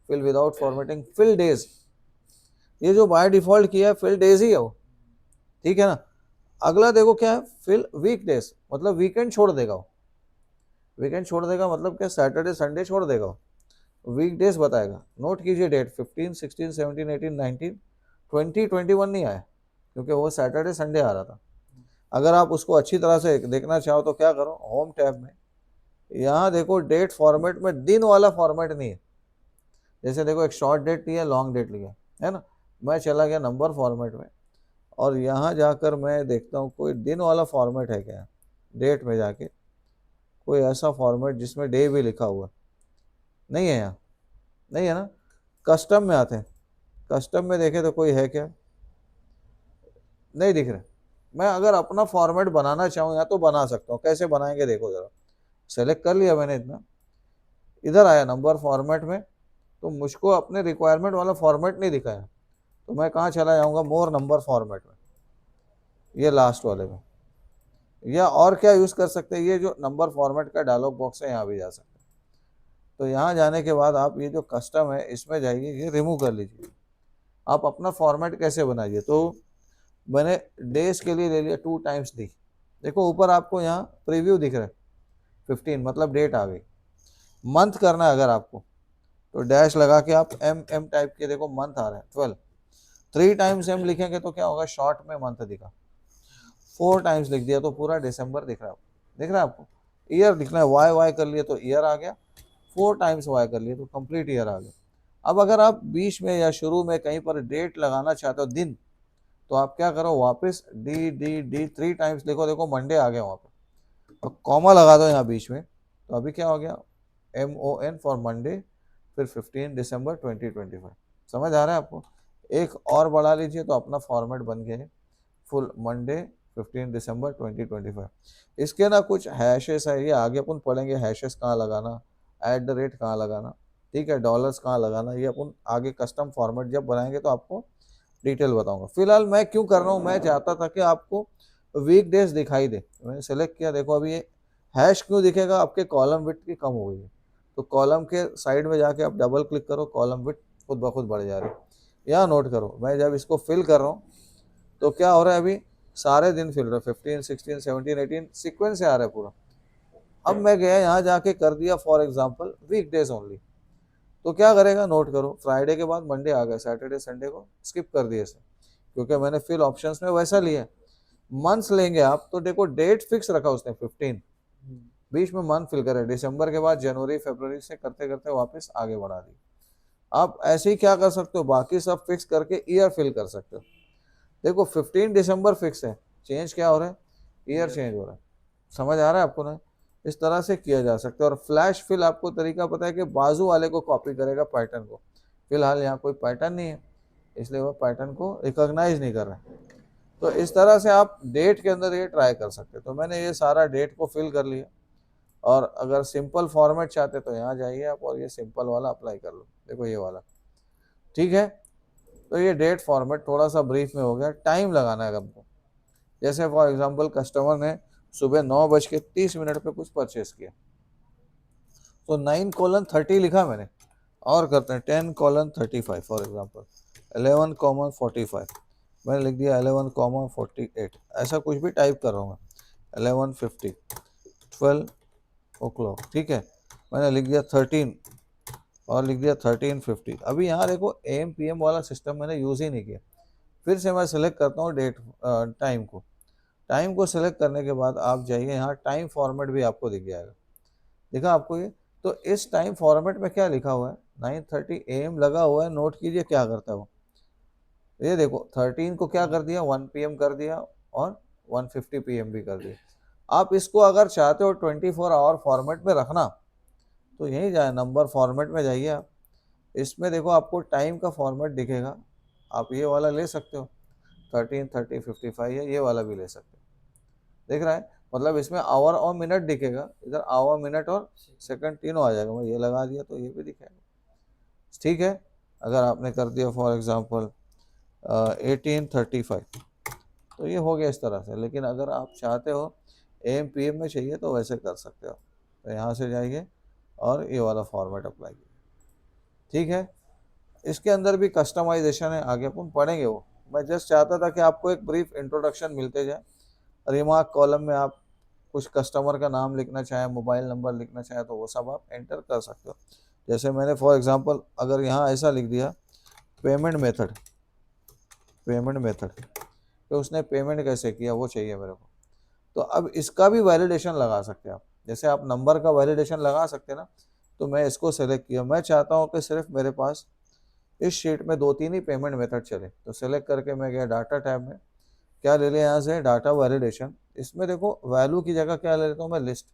fill without formatting, fill days, ये जो बाय डिफॉल्ट किया है फिल डेज ही है वो, ठीक है ना। अगला देखो क्या है, फिल वीक डेज, मतलब वीकेंड छोड़ देगा वो, वीकेंड छोड़ देगा मतलब क्या, सैटरडे संडे छोड़ देगा वो, वीक डेज बताएगा। नोट कीजिए डेट 15 16 17 18 19 20 21 नहीं आया, क्योंकि वो सैटरडे संडे आ रहा था। अगर आप उसको अच्छी तरह से देखना चाहो तो क्या करो, होम टैब में यहाँ देखो डेट फॉर्मेट में दिन वाला फॉर्मेट नहीं है, जैसे देखो एक शॉर्ट डेट लिया, लॉन्ग डेट लिया, है ना। मैं चला गया नंबर फॉर्मेट में और यहाँ जाकर मैं देखता हूँ कोई दिन वाला फॉर्मेट है क्या, डेट में जाके कोई ऐसा फॉर्मेट जिसमें डे भी लिखा हुआ नहीं है, यहाँ नहीं है ना। कस्टम में आते हैं, कस्टम में देखे तो कोई है क्या, नहीं दिख रहा। मैं अगर अपना फॉर्मेट बनाना चाहूँ यहाँ तो बना सकता हूँ, कैसे बनाएंगे देखो ज़रा, सेलेक्ट कर लिया मैंने इतना, इधर आया नंबर फॉर्मेट में, तो मुझको अपने रिक्वायरमेंट वाला फॉर्मेट नहीं दिखाया, तो मैं कहाँ चला जाऊँगा, मोर नंबर फॉर्मेट में, ये लास्ट वाले में। या और क्या यूज़ कर सकते हैं, ये जो नंबर फॉर्मेट का डायलॉग बॉक्स है यहाँ भी जा सकते हैं। तो यहाँ जाने के बाद आप ये जो कस्टम है इसमें जाइए, ये रिमूव कर लीजिए, आप अपना फॉर्मेट कैसे बनाइए। तो मैंने डेज के लिए ले लिया 2 टाइम्स डी, देखो ऊपर आपको यहाँ प्रीव्यू दिख रहा है 15, मतलब डेट आ गई। मंथ करना है अगर आपको तो डैश लगा के आप एम टाइप के देखो मंथ आ रहा है 12, 3 टाइम्स एम लिखेंगे तो क्या होगा, शॉर्ट में मंथ दिखा, 4 टाइम्स लिख दिया तो पूरा दिसंबर दिख रहा है, दिख रहा है आपको। ईयर लिखना है, वाई वाई कर लिए तो ईयर आ गया, 4 टाइम्स वाई कर लिए तो कंप्लीट ईयर आ गया। अब अगर आप बीच में या शुरू में कहीं पर डेट लगाना चाहते हो दिन, तो आप क्या करो, वापस डी डी डी 3 टाइम्स लिखो, देखो मंडे आ गया वहाँ पे, तो कॉमा लगा दो यहाँ बीच में, तो अभी क्या हो गया, MON फॉर मंडे, फिर 15 दिसंबर 2025। समझ आ रहा है आपको। एक और बढ़ा लीजिए तो अपना फॉर्मेट बन गया है, फुल मंडे 15 दिसंबर 2025। इसके ना कुछ हैशेस है, ये आगे अपन पढ़ेंगे, हैशेस कहाँ लगाना, @ कहाँ लगाना, ठीक है, डॉलर्स कहाँ लगाना, ये अपन आगे कस्टम फॉर्मेट जब बनाएंगे तो आपको डिटेल बताऊंगा। फिलहाल मैं क्यों कर रहा हूँ, मैं चाहता था कि आपको वीक डेज दिखाई दे, मैंने सेलेक्ट किया, देखो अभी ये हैश क्यों दिखेगा, आपके कॉलम विड्थ की कम हो गई है, तो कॉलम के साइड में जाके आप डबल क्लिक करो, कॉलम विड्थ खुद ब खुद बढ़ जा रही है। यहाँ नोट करो, मैं जब इसको फिल कर रहा हूँ तो क्या हो रहा है, अभी सारे दिन फिल रहे, 15 16 17 18 सीक्वेंस से आ रहा है पूरा। अब मैं गया यहाँ जाके कर दिया for example weekdays only, तो क्या करेगा, नोट करो, फ्राइडे के बाद मंडे आ गया, सैटरडे संडे को स्किप कर दिए इसे, क्योंकि मैंने फिल ऑप्शंस में वैसा लिया। मंथ्स लेंगे आप तो देखो डेट फिक्स रखा उसने 15, बीच में मंथ फिल करे, दिसंबर के बाद जनवरी फरवरी से करते करते वापस आगे बढ़ा दी। आप ऐसे ही क्या कर सकते हो, बाकी सब फिक्स करके ईयर फिल कर सकते हो। देखो 15 दिसंबर फिक्स है, चेंज क्या हो रहा है, ईयर चेंज हो रहा है। समझ आ रहा है आपको ना, इस तरह से किया जा सकता है। और फ्लैश फिल आपको तरीका पता है कि बाजू वाले को कॉपी करेगा पैटर्न को, फिलहाल यहाँ कोई पैटर्न नहीं है इसलिए वो पैटर्न को रिकॉग्नाइज नहीं कर रहा है। तो इस तरह से आप डेट के अंदर ये ट्राई कर सकते हैं। तो मैंने ये सारा डेट को फिल कर लिया, और अगर सिंपल फॉर्मेट चाहते तो यहाँ जाइए आप और ये सिंपल वाला अप्लाई कर लो, देखो ये वाला, ठीक है। तो ये डेट फॉर्मेट थोड़ा सा ब्रीफ में हो गया। टाइम लगाना है हमको, जैसे फॉर एग्जांपल कस्टमर ने सुबह 9:30 पे कुछ परचेस किया, तो 9:30 लिखा मैंने, और करते हैं 10:35 फॉर एग्जांपल 11:45 मैंने लिख दिया, 11:48 ऐसा कुछ भी टाइप कर रहा हूँ मैं, 11:50 12 o'clock, ठीक है, मैंने लिख दिया 13 और लिख दिया 13:50। अभी यहाँ देखो AM PM वाला सिस्टम मैंने यूज़ ही नहीं किया। फिर से मैं सेलेक्ट करता हूँ डेट, टाइम को सेलेक्ट करने के बाद आप जाइए, यहाँ टाइम फॉर्मेट भी आपको दिख जाएगा, दिखा आपको ये। तो इस टाइम फॉर्मेट में क्या लिखा हुआ है, 9:30 AM लगा हुआ है, नोट कीजिए क्या करता है वो। ये देखो 13 को क्या कर दिया, 1 PM कर दिया, और 1:50 PM भी कर दिया। आप इसको अगर चाहते हो 24 आवर फॉर्मेट में रखना, तो यहीं जाए, नंबर फॉर्मेट में जाइए आप, इसमें देखो आपको टाइम का फॉर्मेट दिखेगा, आप ये वाला ले सकते हो, 13 30 55 है, ये वाला भी ले सकते हो, देख रहा है, मतलब इसमें आवर और मिनट दिखेगा, इधर आवर मिनट और सेकंड तीनों आ जाएगा। मैं ये लगा दिया तो ये भी दिखेगा, ठीक है। अगर आपने कर दिया फॉर एग्जांपल 18:35, तो ये हो गया इस तरह से। लेकिन अगर आप चाहते हो AM PM में चाहिए तो वैसे कर सकते हो, तो यहाँ से जाइए और ये वाला फॉर्मेट अप्लाई कीजिए, ठीक है। इसके अंदर भी कस्टमाइजेशन है, आगे अपन पढ़ेंगे वो। मैं जस्ट चाहता था कि आपको एक ब्रीफ इंट्रोडक्शन मिलते जाए। रिमार्क कॉलम में आप कुछ कस्टमर का नाम लिखना चाहें, मोबाइल नंबर लिखना चाहें, तो वो सब आप एंटर कर सकते हो। जैसे मैंने फॉर एग्जांपल अगर यहाँ ऐसा लिख दिया, पेमेंट मेथड, तो उसने पेमेंट कैसे किया वो चाहिए मेरे को, तो अब इसका भी वैलिडेशन लगा सकते हैं आप, जैसे आप नंबर का वैलिडेशन लगा सकते हैं ना। तो मैं इसको सेलेक्ट किया, मैं चाहता हूँ कि सिर्फ मेरे पास इस शीट में 2-3 ही पेमेंट मेथड चले, तो सेलेक्ट करके मैं गया डाटा टैब में, क्या ले लिया यहाँ से, डाटा वैलिडेशन। इसमें देखो वैल्यू की जगह क्या ले लेता हूँ मैं, लिस्ट,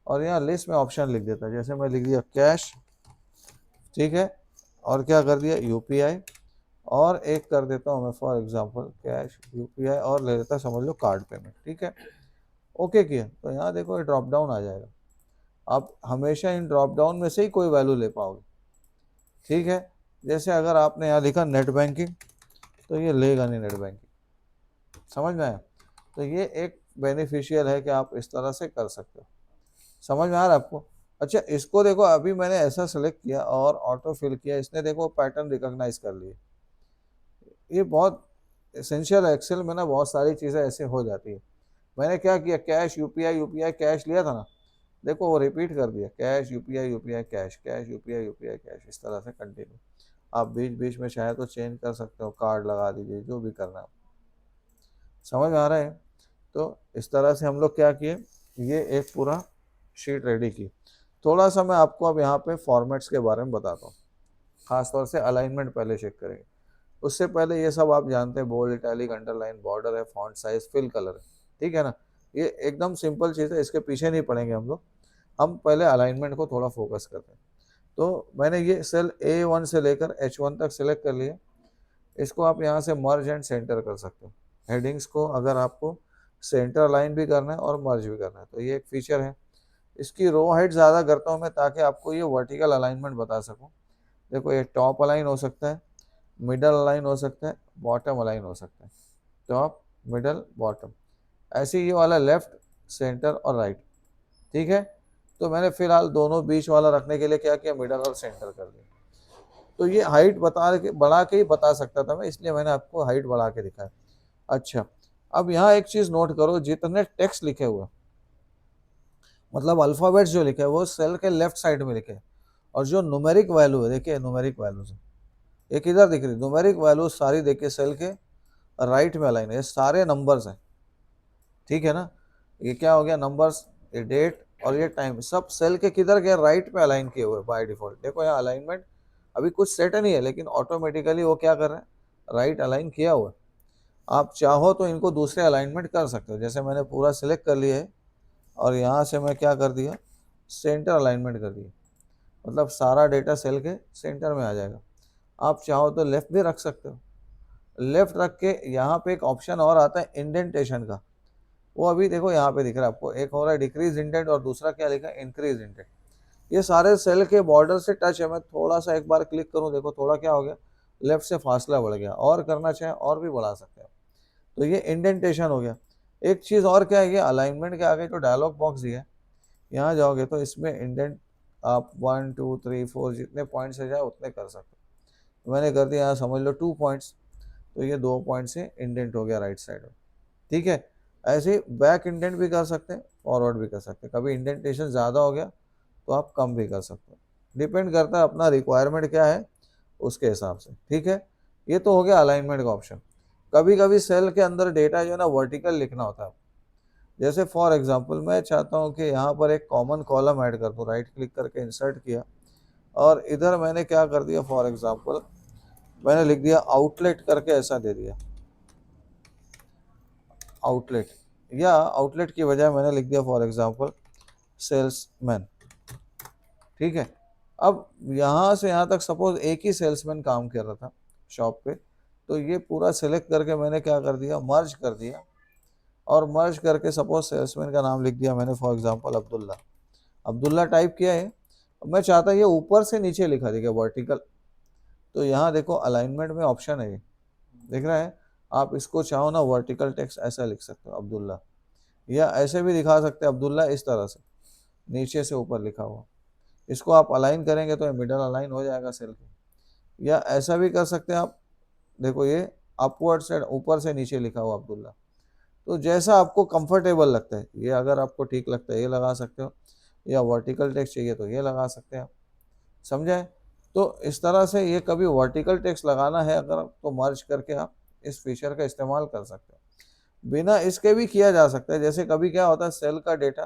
और यहाँ लिस्ट में ऑप्शन लिख देता है, जैसे मैं लिख दिया कैश, ठीक है, और क्या कर दिया UPI, और एक कर देता हूँ मैं फॉर एग्जांपल कैश UPI, और ले लेता समझ लो कार्ड पेमेंट, ठीक है। ओके किया तो यहाँ देखो ये ड्रॉप डाउन आ जाएगा, आप हमेशा इन ड्रॉप डाउन में से ही कोई वैल्यू ले पाओगे, ठीक है। जैसे अगर आपने यहाँ लिखा नेट बैंकिंग, तो ये लेगा नहीं नेट बैंकिंग, समझ में आया। तो ये एक बेनिफिशियल है कि आप इस तरह से कर सकते हो, समझ में आ रहा है आपको। अच्छा इसको देखो, अभी मैंने ऐसा सेलेक्ट किया और ऑटो फिल किया, इसने देखो पैटर्न रिकॉग्नाइज कर लिए। ये बहुत एसेंशियल है, एक्सेल में ना बहुत सारी चीज़ें ऐसे हो जाती है। मैंने क्या किया, कैश UPI कैश लिया था ना, देखो वो रिपीट कर दिया, cash UPI UPI cash, cash UPI UPI cash, इस तरह से कंटिन्यू। आप बीच बीच में चाहे तो चेंज कर सकते हो, कार्ड लगा दीजिए, जो भी करना है। समझ में आ रहा है? तो इस तरह से हम लोग क्या किए, ये एक पूरा शीट रेडी की। थोड़ा सा मैं आपको अब यहाँ पे फॉर्मेट्स के बारे में बताता हूँ, खासतौर से अलाइनमेंट पहले चेक करेंगे। उससे पहले ये सब आप जानते हैं, बोल्ड, इटैलिक, अंडरलाइन, बॉर्डर है, फॉन्ट साइज, फिल कलर है, ठीक है ना। ये एकदम सिंपल चीज़ है, इसके पीछे नहीं पड़ेंगे हम लोग। हम पहले अलाइनमेंट को थोड़ा फोकस करते हैं। तो मैंने ये सेल A1 से लेकर H1 तक सिलेक्ट कर लिया। इसको आप यहाँ से मर्ज एंड सेंटर कर सकते हो। हेडिंग्स को अगर आपको सेंटर अलाइन भी करना है और मर्ज भी करना है तो ये एक फीचर है। इसकी रो हाइट ज़्यादा करता हूँ मैं ताकि आपको ये वर्टिकल अलाइनमेंट बता सकूँ। देखो ये टॉप अलाइन हो सकता है, मिडल अलाइन हो सकता है, बॉटम अलाइन हो सकता है। टॉप, मिडल, बॉटम, ऐसे ये वाला लेफ्ट, सेंटर और राइट, ठीक है। तो मैंने फिलहाल दोनों बीच वाला रखने के लिए क्या किया, मिडल और सेंटर कर दिया। तो ये हाइट बढ़ा के ही बता सकता था मैं, इसलिए मैंने आपको हाइट बढ़ा के दिखाया। अच्छा, अब यहाँ एक चीज नोट करो, जितने टेक्स्ट लिखे हुए मतलब अल्फाबेट्स जो लिखे हैं वो सेल के लेफ्ट साइड में लिखे हैं, और जो न्यूमेरिक वैल्यू है, देखिए न्यूमेरिक वैल्यूज एक इधर दिख रही, न्यूमेरिक वैल्यूज सारी देखिए सेल के राइट में अलाइन है, ये सारे नंबर्स हैं, ठीक है ना। ये क्या हो गया, नंबर्स, ये डेट और ये टाइम, सब सेल के किधर गए, राइट पे अलाइन किए हुए बाय डिफॉल्ट। देखो यहाँ अलाइनमेंट अभी कुछ सेट नहीं है, लेकिन ऑटोमेटिकली वो क्या कर रहे हैं, राइट अलाइन किया हुआ है। आप चाहो तो इनको दूसरे अलाइनमेंट कर सकते हो, जैसे मैंने पूरा सिलेक्ट कर लिया है और यहाँ से मैं क्या कर दिया, सेंटर अलाइनमेंट कर दिया, मतलब सारा डेटा सेल के सेंटर में आ जाएगा। आप चाहो तो लेफ्ट भी रख सकते हो। लेफ्ट रख के यहाँ पे एक ऑप्शन और आता है इंडेंटेशन का, वो अभी देखो यहाँ पे दिख रहा है आपको, एक हो रहा है डिक्रीज इंडेंट और दूसरा क्या लिखा है, इंक्रीज इंडेंट। ये सारे सेल के बॉर्डर से टच है। मैं थोड़ा सा एक बार क्लिक करूँ, देखो थोड़ा क्या हो गया, लेफ्ट से फासला बढ़ गया, और करना चाहे और भी बढ़ा सकते हैं। तो ये इंडेंटेशन हो गया। एक चीज़ और क्या है, ये अलाइनमेंट के आगे जो डायलॉग बॉक्स दिया है, यहाँ जाओगे तो इसमें इंडेंट आप 1 2 3 4 जितने पॉइंट से जाए उतने कर सकते हो। मैंने कर दिया, यहाँ समझ लो 2 पॉइंट्स, तो ये 2 पॉइंट से इंडेंट हो गया राइट साइड में, ठीक है। ऐसे ही बैक इंडेंट भी कर सकते हैं, फॉरवर्ड भी कर सकते हैं। कभी इंडेंटेशन ज़्यादा हो गया तो आप कम भी कर सकते हो, डिपेंड करता है अपना रिक्वायरमेंट क्या है उसके हिसाब से, ठीक है। ये तो हो गया अलाइनमेंट का ऑप्शन। कभी कभी सेल के अंदर डेटा जो है ना वर्टिकल लिखना होता है। जैसे फॉर एग्जांपल मैं चाहता हूँ कि यहाँ पर एक कॉमन कॉलम ऐड कर दूँ, राइट क्लिक करके इंसर्ट किया और इधर मैंने क्या कर दिया, फॉर एग्जांपल मैंने लिख दिया आउटलेट करके, ऐसा दे दिया आउटलेट, या आउटलेट की बजाय मैंने लिख दिया फॉर एग्जांपल सेल्समैन, ठीक है। अब यहाँ से यहाँ तक सपोज एक ही सेल्समैन काम कर रहा था शॉप पे, तो ये पूरा सेलेक्ट करके मैंने क्या कर दिया, मर्ज कर दिया, और मर्ज करके सपोज सेल्समैन का नाम लिख दिया मैंने for example Abdullah. Abdullah type किया है। अब मैं चाहता ये ऊपर से नीचे लिखा दिया वर्टिकल, तो यहाँ देखो अलाइनमेंट में ऑप्शन है, ये दिख रहा है। आप इसको चाहो ना वर्टिकल टेक्स्ट ऐसा लिख सकते हो अब्दुल्ला, या ऐसे भी दिखा सकते हैं अब्दुल्ला, इस तरह से नीचे से ऊपर लिखा हुआ। इसको आप अलाइन करेंगे तो ये मिडल अलाइन हो जाएगा सेल के, या ऐसा भी कर सकते हैं आप, देखो ये अपवर्ड से ऊपर से नीचे लिखा हुआ अब्दुल्ला। तो जैसा आपको कंफर्टेबल लगता है, ये अगर आपको ठीक लगता है ये लगा सकते हो, या वर्टिकल टेक्स्ट चाहिए तो ये लगा सकते हैं आप, समझे। तो इस तरह से ये कभी वर्टिकल टेक्स्ट लगाना है अगर, तो मर्ज करके आप इस फीचर का इस्तेमाल कर सकते हो। बिना इसके भी किया जा सकता है, जैसे कभी क्या होता है सेल का डेटा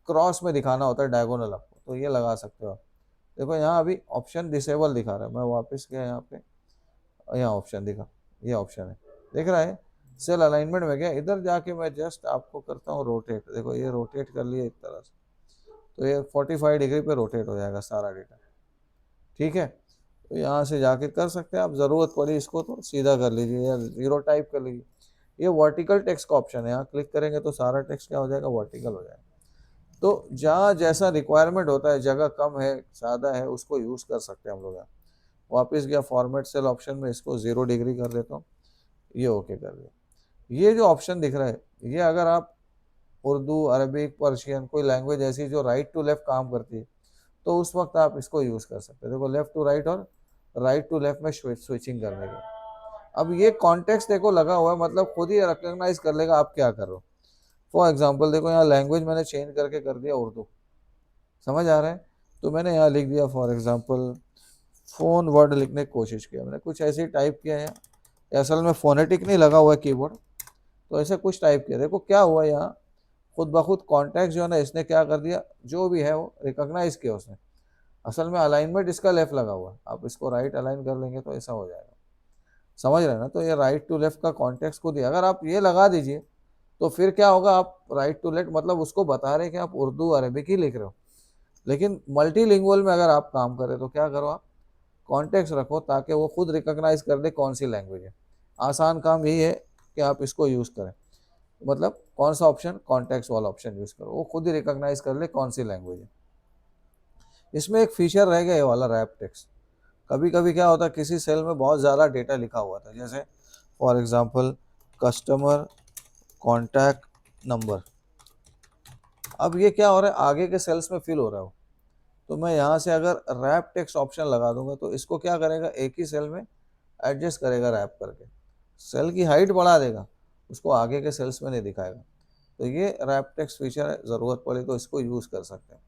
क्रॉस में दिखाना होता है डायगोनल आपको, तो ये लगा सकते हो आप। देखो यहाँ अभी ऑप्शन डिसेबल दिखा रहा है, मैं वापस गया यहाँ पे, यहाँ ऑप्शन दिखा, ये ऑप्शन है, देख रहा है। सेल अलाइनमेंट में गया, इधर जाके मैं जस्ट आपको करता हूँ रोटेट, देखो ये रोटेट कर लिया एक तरह से, तो ये 45 डिग्री पे रोटेट हो जाएगा सारा डेटा, ठीक है। तो यहाँ से जाके कर सकते हैं आप, ज़रूरत पड़ी इसको तो सीधा कर लीजिए या जीरो टाइप कर लीजिए। ये वर्टिकल टेक्स्ट का ऑप्शन है, यहाँ क्लिक करेंगे तो सारा टेक्स्ट क्या हो जाएगा, वर्टिकल हो जाएगा। तो जहाँ जैसा रिक्वायरमेंट होता है, जगह कम है ज़्यादा है, उसको यूज़ कर सकते हैं हम लोग। यहाँ वापस गया फॉर्मेट सेल ऑप्शन में, इसको 0 डिग्री कर देता हूँ, ये ओके कर दिया। ये जो ऑप्शन दिख रहा है, ये अगर आप उर्दू, अरबिक, पर्शियन, कोई लैंग्वेज ऐसी जो राइट टू लेफ्ट काम करती है, तो उस वक्त आप इसको यूज़ कर सकते हैं। देखो लेफ्ट टू राइट और राइट टू लेफ्ट में स्विचिंग करने के। अब ये कॉन्टेक्स्ट देखो लगा हुआ है, मतलब खुद ही रिकग्नाइज कर लेगा आप क्या कर रहे हो। फॉर एग्जाम्पल देखो यहाँ लैंग्वेज मैंने चेंज करके कर दिया उर्दू, समझ आ रहा है? तो मैंने यहाँ लिख दिया फॉर एग्जांपल फ़ोन वर्ड लिखने की कोशिश किया मैंने, कुछ ऐसे ही टाइप किया है, असल में फोनेटिक नहीं लगा हुआ है कीबोर्ड, तो ऐसे कुछ टाइप किया। देखो क्या हुआ यहाँ, खुद ब खुद कॉन्टेक्ट जो है ना इसने क्या कर दिया, जो भी है वो रिकॉग्नाइज किया उसने। असल में अलाइनमेंट इसका लेफ्ट लगा हुआ है, आप इसको राइट अलाइन कर लेंगे तो ऐसा हो जाएगा। समझ रहे हैं ना? तो ये राइट टू लेफ्ट का कॉन्टेक्स्ट खुद ही, अगर आप ये लगा दीजिए तो फिर क्या होगा, आप राइट टू लेफ्ट मतलब उसको बता रहे हैं कि आप उर्दू अरबिक ही लिख रहे हो। लेकिन मल्टीलिंगुअल में अगर आप काम करें तो क्या करो, आप कॉन्टेक्स्ट रखो ताकि वो खुद रिकॉग्नाइज कर दे कौन सी लैंग्वेज है। आसान काम यही है कि आप इसको यूज़ करें, मतलब कौन सा ऑप्शन, कॉन्टेक्स्ट वाला ऑप्शन यूज़ करो, वो खुद ही रिकॉग्नाइज कर ले कौन सी लैंग्वेज है। इसमें एक फीचर रह गया ये वाला रैप टेक्स्ट। कभी कभी क्या होता है, किसी सेल में बहुत ज़्यादा डेटा लिखा हुआ था, जैसे for example customer contact number. अब ये क्या हो रहा है, आगे के सेल्स में फिल हो रहा हो, तो मैं यहाँ से अगर रैप टेक्स्ट ऑप्शन लगा दूंगा तो इसको क्या करेगा, एक ही सेल में एडजस्ट करेगा रैप करके, सेल की हाइट बढ़ा देगा, उसको आगे के सेल्स में नहीं दिखाएगा। तो ये रैप टेक्स्ट फीचर है, ज़रूरत पड़े तो इसको यूज़ कर सकते हैं।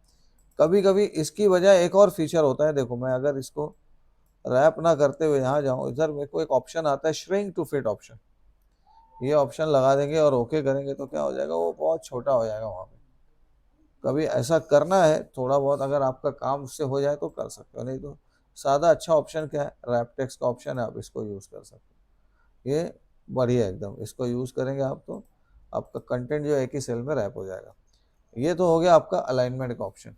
कभी कभी इसकी वजह एक और फीचर होता है, देखो मैं अगर इसको रैप ना करते हुए यहाँ जाऊँ, इधर मेरे को एक ऑप्शन आता है श्रिंक टू फिट ऑप्शन, ये ऑप्शन लगा देंगे और ओके करेंगे तो क्या हो जाएगा, वो बहुत छोटा हो जाएगा वहाँ पे। कभी ऐसा करना है थोड़ा बहुत, अगर आपका काम उससे हो जाए तो कर सकते हो, नहीं तो सादा अच्छा ऑप्शन क्या है, रैप टेक्स्ट का ऑप्शन है, आप इसको यूज़ कर सकते हो। ये बढ़िया एकदम, इसको यूज़ करेंगे आप तो आपका कंटेंट जो एक ही सेल में रैप हो जाएगा। ये तो हो गया आपका अलाइनमेंट का ऑप्शन।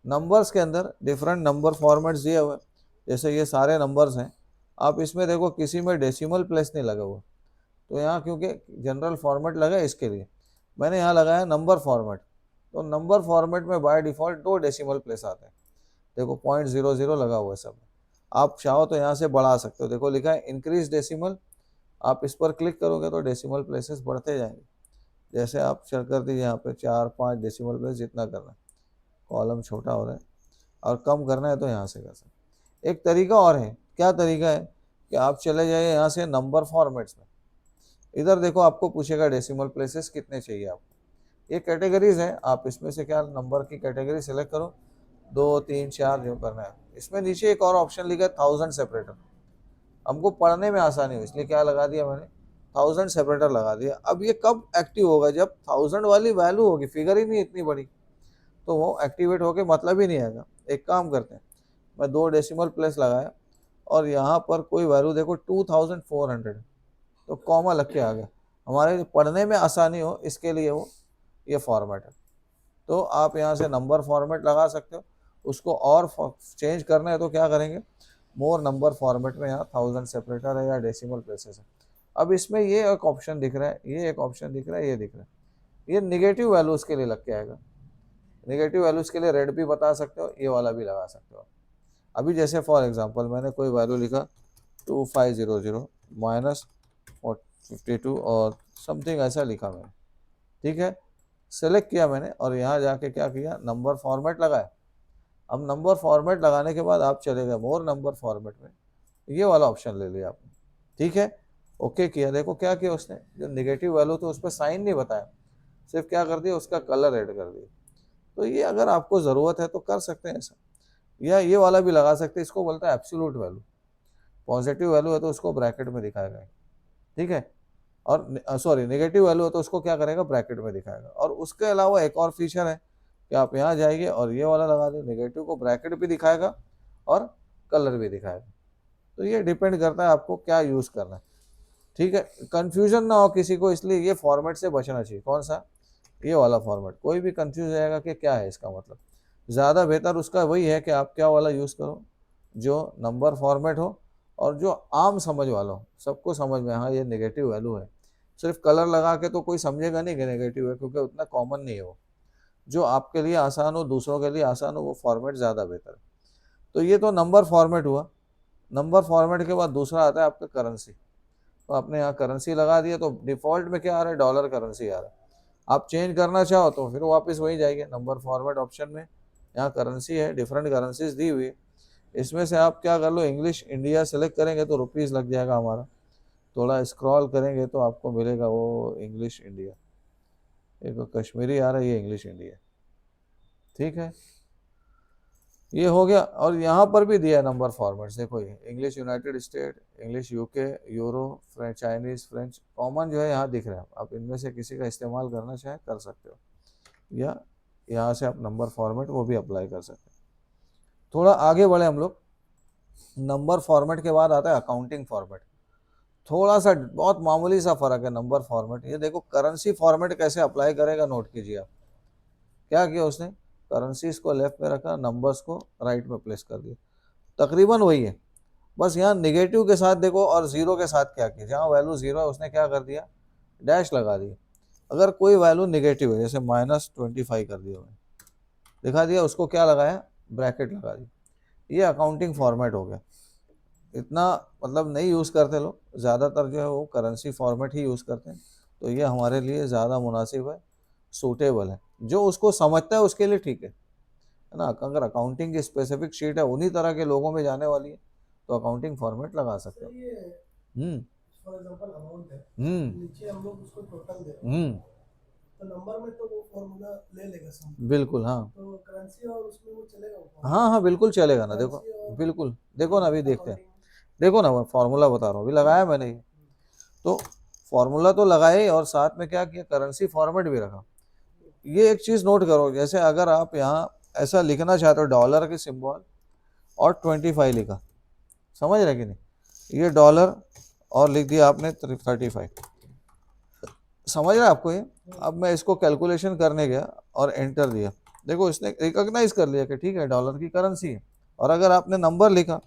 नंबर्स के अंदर डिफरेंट नंबर फॉर्मेट्स दिए हुए, जैसे ये सारे नंबर्स हैं, आप इसमें देखो किसी में डेसिमल प्लेस नहीं लगा हुआ, तो यहाँ क्योंकि जनरल फॉर्मेट लगा है इसके लिए मैंने यहाँ लगाया नंबर फॉर्मेट। तो नंबर फॉर्मेट में बाय डिफ़ॉल्ट 2 डेसिमल प्लेस आते हैं, देखो 0.00 लगा हुआ है सब। आप चाहो तो यहाँ से बढ़ा सकते हो, देखो लिखा है इंक्रीज डेसिमल, आप इस पर क्लिक करोगे तो डेसिमल प्लेसेस बढ़ते जाएंगे। जैसे आप चल कर दीजिए यहाँ पे 4-5 डेसिमल प्लेस जितना करना है, कॉलम छोटा हो रहा है, और कम करना है तो यहाँ से कर सकते। एक तरीका और है, क्या तरीका है कि आप चले जाइए यहाँ से नंबर फॉर्मेट्स में, इधर देखो आपको पूछेगा डेसिमल प्लेसेस कितने चाहिए आपको, ये कैटेगरीज है, आप इसमें से क्या नंबर की कैटेगरी सेलेक्ट करो, 2 3 4 जो करना है। इसमें नीचे एक और ऑप्शन लिखा है 1000 सेपरेटर, हमको पढ़ने में आसानी हो इसलिए क्या लगा दिया मैंने, 1000 सेपरेटर लगा दिया। अब ये कब एक्टिव होगा, जब 1000 वाली वैल्यू होगी, फिगर ही नहीं इतनी बड़ी, तो वो एक्टिवेट होके मतलब ही नहीं आएगा। एक काम करते हैं, मैं 2 डेसिमल प्लेस लगाया और यहाँ पर कोई वैल्यू देखो 2400, तो कॉमा लग के आ गया, हमारे पढ़ने में आसानी हो इसके लिए वो ये फॉर्मेट है। तो आप यहाँ से नंबर फॉर्मेट लगा सकते हो, उसको और चेंज करना है तो क्या करेंगे, मोर नंबर फॉर्मेट में यहाँ 1000 सेपरेटर है या डेसिमल प्लेसेस है। अब इसमें ये एक ऑप्शन दिख रहा है, ये एक ऑप्शन दिख रहा है, ये दिख रहा है, ये निगेटिव वैल्यूज़ के लिए लग के आएगा। निगेटिव वैल्यूज़ के लिए रेड भी बता सकते हो, ये वाला भी लगा सकते हो। अभी जैसे फॉर एग्जांपल मैंने कोई वैल्यू लिखा 2500 माइनस 52 और समथिंग ऐसा लिखा मैंने, ठीक है, सेलेक्ट किया मैंने और यहाँ जाके क्या किया, नंबर फॉर्मेट लगाया। अब नंबर फॉर्मेट लगाने के बाद आप चले गए मोर नंबर फॉर्मेट में, ये वाला ऑप्शन ले लिया आपने, ठीक है, ओके किया। देखो क्या किया उसने, जो निगेटिव वैल्यू तो उस पर साइन नहीं बताया, सिर्फ क्या कर दिया, उसका कलर ऐड कर दिया। तो ये अगर आपको ज़रूरत है तो कर सकते हैं ऐसा, या ये वाला भी लगा सकते हैं, इसको बोलता है एब्सोल्यूट वैल्यू, पॉजिटिव वैल्यू है तो उसको ब्रैकेट में दिखाएगा, ठीक है, और सॉरी नेगेटिव वैल्यू है तो उसको क्या करेगा, ब्रैकेट में दिखाएगा। और उसके अलावा एक और फीचर है कि आप यहाँ जाइए और ये वाला लगा दें, नेगेटिव को ब्रैकेट भी दिखाएगा और कलर भी दिखाएगा। तो ये डिपेंड करता है आपको क्या यूज़ करना है, ठीक है, कंफ्यूजन ना हो किसी को, इसलिए ये फॉर्मेट से बचना चाहिए। कौन सा, ये वाला फॉर्मेट, कोई भी कंफ्यूज हो जाएगा कि क्या है इसका मतलब। ज़्यादा बेहतर उसका वही है कि आप क्या वाला यूज़ करो, जो नंबर फॉर्मेट हो और जो आम समझ वाला हो, सबको समझ में, हाँ ये नेगेटिव वैल्यू है। सिर्फ कलर लगा के तो कोई समझेगा नहीं कि नेगेटिव है, क्योंकि उतना कॉमन नहीं है वो। जो आपके लिए आसान हो, दूसरों के लिए आसान हो, वो फॉर्मेट ज़्यादा बेहतर है। तो ये तो नंबर फॉर्मेट हुआ। नंबर फॉर्मेट के बाद दूसरा आता है आपका करेंसी। तो आपने यहाँ करेंसी लगा दिया तो डिफ़ॉल्ट में क्या आ रहा है, डॉलर करेंसी आ रहा है। आप चेंज करना चाहो तो फिर वापस वही जाएंगे नंबर फॉर्मेट ऑप्शन में, यहाँ करेंसी है, डिफरेंट करेंसीज दी हुई है, इसमें से आप क्या कर लो, इंग्लिश इंडिया सेलेक्ट करेंगे तो रुपीज़ लग जाएगा हमारा, थोड़ा स्क्रॉल करेंगे तो आपको मिलेगा वो इंग्लिश इंडिया, एक कश्मीरी आ रहा है, ये इंग्लिश इंडिया, ठीक है। ये हो गया। और यहाँ पर भी दिया है नंबर फॉर्मेट्स, देखो ये English United state, English UK, euro, French, Chinese, French, common जो है यहाँ दिख रहा है। आप इनमें से किसी का इस्तेमाल करना चाहें कर सकते हो, या यहाँ से आप नंबर फॉर्मेट वो भी अप्लाई कर सकते हैं। थोड़ा आगे बढ़े हम लोग, नंबर फॉर्मेट के बाद आता है अकाउंटिंग फॉर्मेट। थोड़ा सा बहुत मामूली सा फर्क है नंबर फॉर्मेट। ये देखो करेंसी फॉर्मेट कैसे अप्लाई करेगा, नोट कीजिए आप। क्या किया उसने, करेंसीज को लेफ्ट में रखा, नंबर्स को राइट में प्लेस कर दिया, तकरीबन वही है। बस यहाँ निगेटिव के साथ देखो और जीरो के साथ क्या किया, जहाँ वैल्यू जीरो है उसने क्या कर दिया, डैश लगा दिया। अगर कोई वैल्यू निगेटिव है, जैसे -25 कर दिया मैंने, दिखा दिया, उसको क्या लगाया, ब्रैकेट लगा दी। ये अकाउंटिंग फॉर्मेट हो गया। इतना मतलब नहीं यूज़ करते लोग, ज़्यादातर जो है वो करेंसी फॉर्मेट ही यूज़ करते हैं। तो ये हमारे लिए ज़्यादा मुनासिब है, सूटेबल है। जो उसको समझता है उसके लिए ठीक है ना। अगर अकाउंटिंग की स्पेसिफिक शीट है, उन्हीं तरह के लोगों में जाने वाली है, तो अकाउंटिंग फॉर्मेट लगा सकते हो। फॉर एग्जांपल अमाउंट है, नीचे हम लोग उसको टोटल दे रहे हैं, तो नंबर में तो वो फॉर्मूला ले लेगा सब। बिल्कुल हाँ, तो करेंसी और उसमें वो चलेगा। हाँ हाँ बिल्कुल चलेगा ना, देखो बिल्कुल, देखो ना अभी देखते हैं, देखो ना मैं फार्मूला बता रहा हूँ, अभी लगाया मैंने ये। तो फार्मूला तो लगाए और साथ में क्या किया, करेंसी फॉर्मेट भी रखा। ये एक चीज़ नोट करो, जैसे अगर आप यहाँ ऐसा लिखना चाहते हो डॉलर के सिंबल और 25 लिखा, समझ रहे कि नहीं, ये डॉलर और लिख दिया आपने 35, समझ रहा है आपको ये। अब मैं इसको कैलकुलेशन करने गया और एंटर दिया, देखो इसने रिकॉग्नाइज कर लिया कि ठीक है डॉलर की करेंसी है। और अगर आपने नंबर लिखा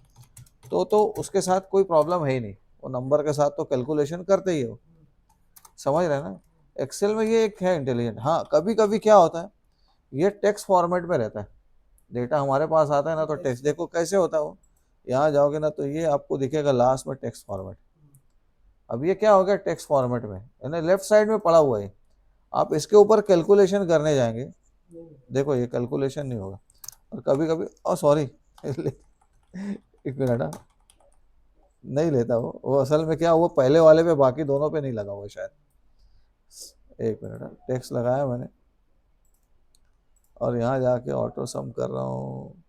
तो उसके साथ कोई प्रॉब्लम है ही नहीं, वो नंबर के साथ तो कैलकुलेशन करते ही हो, समझ रहे हैं ना। एक्सेल में ये एक है इंटेलिजेंट। हाँ कभी कभी क्या होता है, ये टेक्स्ट फॉर्मेट में रहता है, डेटा हमारे पास आता है ना, तो टेक्स्ट देखो कैसे होता है वो, यहाँ जाओगे ना तो ये आपको दिखेगा लास्ट में टेक्स्ट फॉर्मेट। अब ये क्या हो गया टेक्स्ट फॉर्मेट में, यानी लेफ्ट साइड में पड़ा हुआ है। आप इसके ऊपर कैलकुलेशन करने जाएंगे, देखो ये कैलकुलेशन नहीं होगा। और कभी कभी सॉरी एक मिनट, हाँ नहीं लेता वो असल में क्या, वो पहले वाले पे बाकी दोनों पे नहीं लगा हुआ शायद। एक मिनट, टेक्स्ट लगाया मैंने और यहाँ जाके ऑटो सम कर रहा हूँ,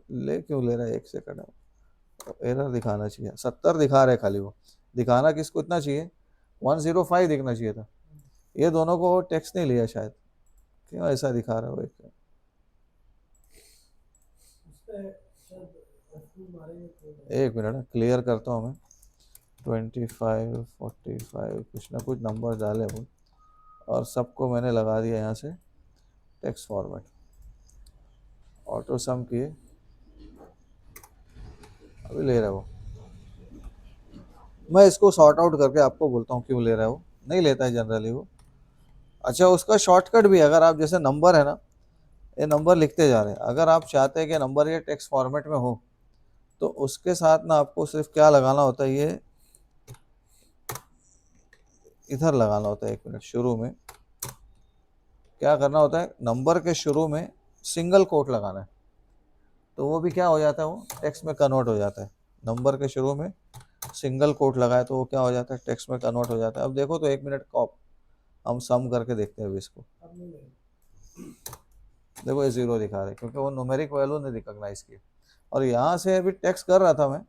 ले क्यों ले रहा है, 1 सेकंड, एरर दिखाना चाहिए, 70 दिखा रहे खाली, वो दिखाना किसको इतना चाहिए, 105 दिखना चाहिए था। ये दोनों को टेक्स्ट नहीं लिया शायद, क्यों ऐसा दिखा रहा है। एक मिनट क्लियर करता हूँ मैं, 25, 45 कुछ ना कुछ नंबर डाले वो, और सबको मैंने लगा दिया यहाँ से टेक्स्ट फॉर्मेट, ऑटो सम किए, अभी ले रहा है वो। मैं इसको सॉर्ट आउट करके आपको बोलता हूँ क्यों ले रहा है वो, नहीं लेता है जनरली वो। अच्छा उसका शॉर्टकट भी, अगर आप जैसे नंबर है ना, ये नंबर लिखते जा रहे हैं, अगर आप चाहते हैं कि नंबर ये टेक्स्ट फॉर्मेट में हो, तो उसके साथ ना आपको सिर्फ क्या लगाना होता है, ये इधर लगाना होता है। 1 मिनट, शुरू में क्या करना होता है, नंबर के शुरू में सिंगल कोट लगाना है, तो वो भी क्या हो जाता है, वो टेक्स्ट में कन्वर्ट हो जाता है। नंबर के शुरू में सिंगल कोट लगाए तो वो क्या हो जाता है, टेक्स्ट में कन्वर्ट हो जाता है। अब देखो तो 1 मिनट कॉप हम सम करके देखते हैं अभी इसको, देखो ये 0 दिखा रहे हैं क्योंकि वो न्यूमेरिक वैल्यू ने रिकॉग्नाइज किया। और यहाँ से अभी टेक्स्ट कर रहा था मैं,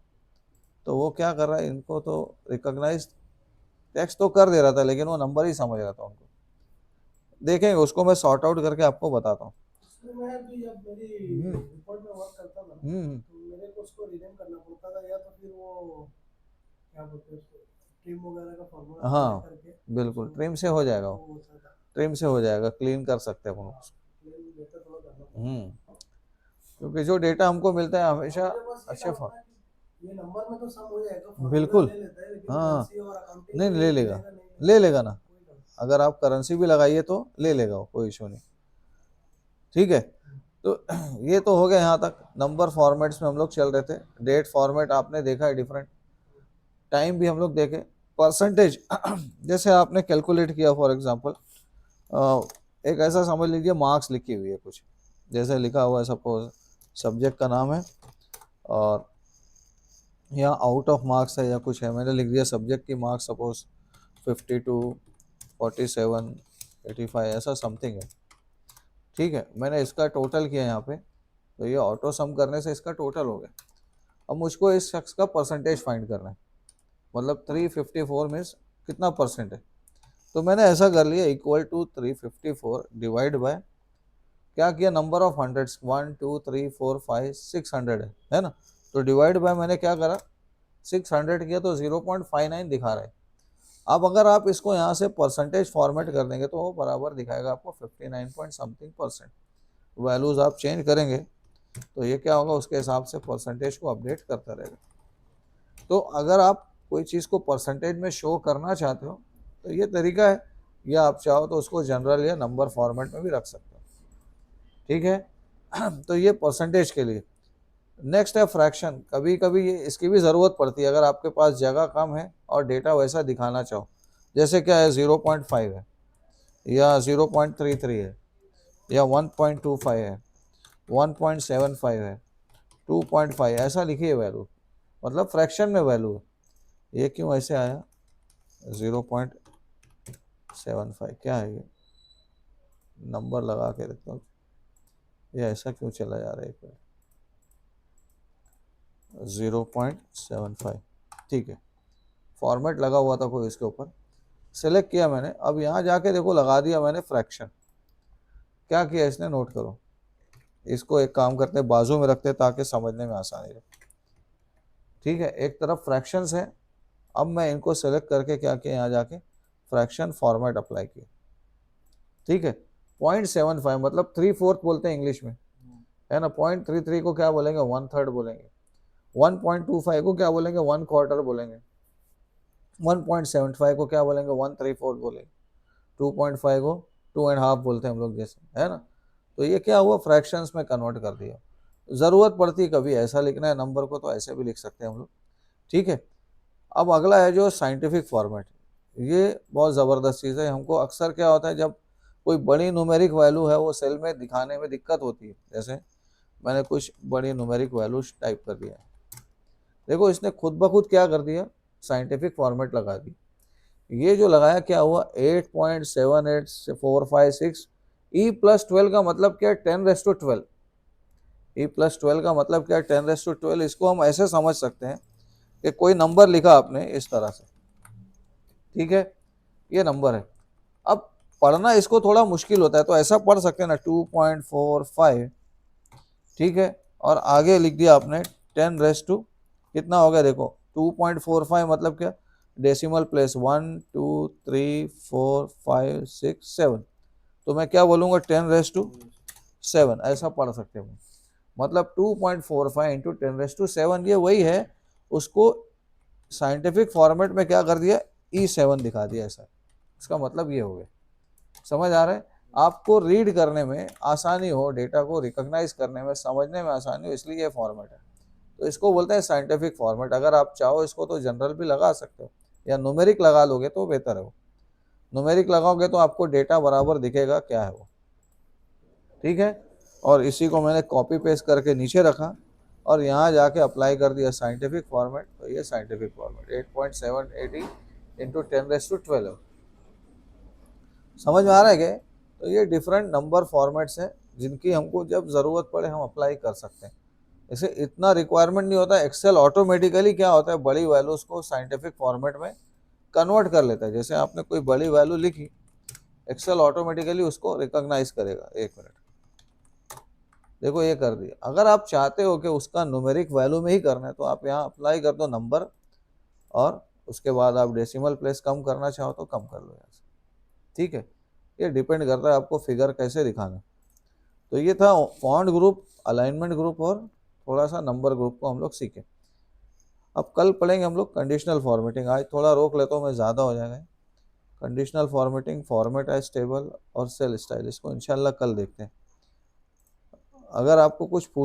तो वो क्या कर रहा है, इनको तो रिकॉग्नाइज टेक्स्ट तो कर दे रहा था, लेकिन वो नंबर ही समझ रहा था उनको। देखेंगे उसको, मैं सॉर्ट आउट करके आपको बताता हूँ। मैं भी जब मेरी रिपोर्ट में वर्क करता था तो मेरे को उसको रीनेम करना पड़ता था, या तो फिर वो क्या बोलते हैं उसको, ट्रिम वगैरह का फॉर्मूला, हाँ बिल्कुल ट्रिम से हो जाएगा, वो ट्रिम से हो जाएगा, क्लीन कर सकते हैं अपन उसको। क्योंकि जो डेटा हमको मिलता है हमेशा अच्छे ये नंबर में तो सम हो जाएगा, बिल्कुल हाँ, नहीं ले लेगा, ले लेगा ना, अगर आप करेंसी भी लगाइए तो ले लेगा वो, कोई इशू नहीं, ठीक है। तो ये तो हो गया यहाँ तक, नंबर फॉर्मेट्स में हम लोग चल रहे थे। डेट फॉर्मेट आपने देखा है डिफरेंट, टाइम भी हम लोग देखे, परसेंटेज जैसे आपने कैलकुलेट किया, फॉर एग्जांपल एक ऐसा समझ लीजिए मार्क्स लिखी हुई है कुछ, जैसे लिखा हुआ है सपोज सब्जेक्ट का नाम है और यहाँ आउट ऑफ मार्क्स है या कुछ है, मैंने लिख दिया सब्जेक्ट की मार्क्स सपोज 52, 47, 85 ऐसा समथिंग है, ठीक है। मैंने इसका टोटल किया यहाँ पे तो ये ऑटो सम करने से इसका टोटल हो गया। अब मुझको इस शख्स का परसेंटेज फाइंड करना है, मतलब 354 मीन्स कितना परसेंट है। तो मैंने ऐसा कर लिया, इक्वल टू 354 डिवाइड बाय क्या किया, नंबर ऑफ हंड्रेड्स 1 2 3 4 5 600 है ना। तो डिवाइड बाय मैंने क्या करा, 600 किया तो 0.59 दिखा रहा है। अब अगर आप इसको यहाँ से परसेंटेज फॉर्मेट कर देंगे तो वो बराबर दिखाएगा आपको 59 पॉइंट समथिंग परसेंट। वैल्यूज आप चेंज करेंगे तो ये क्या होगा, उसके हिसाब से परसेंटेज को अपडेट करता रहेगा। तो अगर आप कोई चीज़ को परसेंटेज में शो करना चाहते हो तो ये तरीका है, या आप चाहो तो उसको जनरल या नंबर फॉर्मेट में भी रख सकते हो, ठीक है। तो ये परसेंटेज के लिए। नेक्स्ट है फ्रैक्शन। कभी कभी ये इसकी भी ज़रूरत पड़ती है अगर आपके पास जगह कम है और डेटा वैसा दिखाना चाहो। जैसे क्या है 0.5 है या 0.33 है या 1.25 है, 1.75 है, 2.5 ऐसा लिखिए वैल्यू, मतलब फ्रैक्शन में वैल्यू है। ये क्यों ऐसे आया 0.75, क्या है ये, नंबर लगा के देखता हूँ, ये ऐसा क्यों चला जा रहा है, एक मिनट, 0.75, ठीक है। फॉर्मेट लगा हुआ था कोई इसके ऊपर, सेलेक्ट किया मैंने। अब यहाँ जाके देखो लगा दिया मैंने फ्रैक्शन। क्या किया इसने, नोट करो। इसको एक काम करते हैं बाजू में रखते हैं ताकि समझने में आसानी रहे, ठीक है। एक तरफ फ्रैक्शंस है, अब मैं इनको सेलेक्ट करके क्या किया, यहाँ जाके फ्रैक्शन फॉर्मेट अप्लाई किया, ठीक है। 0.75 मतलब 3/4 बोलते हैं इंग्लिश में, है ना। 0.33 को क्या बोलेंगे, 1/3 बोलेंगे। 1.25 को क्या बोलेंगे, 1/4 बोलेंगे। 1.75 को क्या बोलेंगे, 1/3 बोलेंगे। 2.5 को 2.5 बोलते हैं हम लोग, जैसे, है ना। तो ये क्या हुआ, फ्रैक्शंस में कन्वर्ट कर दिया। ज़रूरत पड़ती कभी ऐसा लिखना है नंबर को तो ऐसे भी लिख सकते हैं हम लोग, ठीक है। अब अगला है जो साइंटिफिक फॉर्मेट, ये बहुत ज़बरदस्त चीज़ है। हमको अक्सर क्या होता है, जब कोई बड़ी न्यूमेरिक वैल्यू है वो सेल में दिखाने में दिक्कत होती है। जैसे मैंने कुछ बड़ी न्यूमेरिक वैल्यूज टाइप कर दिया, देखो इसने खुद ब खुद क्या कर दिया, साइंटिफिक फॉर्मेट लगा दी। ये जो लगाया क्या हुआ, 8.78456 E+12 का मतलब क्या है, 10⁻12। E+12 का मतलब क्या है, 10⁻12। इसको हम ऐसे समझ सकते हैं कि कोई नंबर लिखा आपने इस तरह से, ठीक है, ये नंबर है। अब पढ़ना इसको थोड़ा मुश्किल होता है तो ऐसा पढ़ सकते हैं ना, 2.45, ठीक है, और आगे लिख दिया आपने 10⁻, कितना हो गया देखो 2.45 मतलब क्या, डेसिमल प्लेस 1 2 3 4 5 6 7, तो मैं क्या बोलूँगा 10⁻7, ऐसा पढ़ सकते हैं। मतलब 2.45 इंटू 10⁻7, ये वही है, उसको साइंटिफिक फॉर्मेट में क्या कर दिया, E7 दिखा दिया ऐसा। इसका मतलब ये हो गया, समझ आ रहा है। आपको रीड करने में आसानी हो, डेटा को रिकॉग्नाइज करने में, समझने में आसानी हो, इसलिए ये फॉर्मेट है। तो इसको बोलते हैं साइंटिफिक फॉर्मेट। अगर आप चाहो इसको तो जनरल भी लगा सकते हो या न्यूमेरिक लगा लोगे तो बेहतर है। वो न्यूमेरिक लगाओगे तो आपको डेटा बराबर दिखेगा क्या है वो, ठीक है। और इसी को मैंने कॉपी पेस्ट करके नीचे रखा और यहाँ जाके अप्लाई कर दिया साइंटिफिक फॉर्मेट। तो ये साइंटिफिक फॉर्मेट 8.780 इंटू 10⁻12, समझ में आ रहा है क्या। तो ये डिफरेंट नंबर फॉर्मेट्स हैं जिनकी हमको जब ज़रूरत पड़े हम अप्लाई कर सकते हैं। इसे इतना रिक्वायरमेंट नहीं होता। एक्सेल ऑटोमेटिकली क्या होता है, बड़ी वैल्यूज़ को साइंटिफिक फॉर्मेट में कन्वर्ट कर लेता है। जैसे आपने कोई बड़ी वैल्यू लिखी, एक्सेल ऑटोमेटिकली उसको रिकॉग्नाइज करेगा। एक मिनट, देखो ये कर दिया। अगर आप चाहते हो कि उसका न्यूमेरिक वैल्यू में ही करना है तो आप यहाँ अप्लाई कर दो नंबर, और उसके बाद आप डेसिमल प्लेस कम करना चाहो तो कम कर लो यहाँ से, ठीक है। ये डिपेंड करता है आपको फिगर कैसे दिखाना। तो ये था फॉन्ट ग्रुप, अलाइनमेंट ग्रुप और थोड़ा सा नंबर ग्रुप को हम लोग सीखे। अब कल पढ़ेंगे हम लोग कंडीशनल फॉर्मेटिंग। आज थोड़ा रोक लेता हूँ मैं, ज़्यादा हो जाएगा। Conditional formatting, format as table और सेल स्टाइल, इसको इंशाल्लाह कल देखते हैं। अगर आपको कुछ पूछ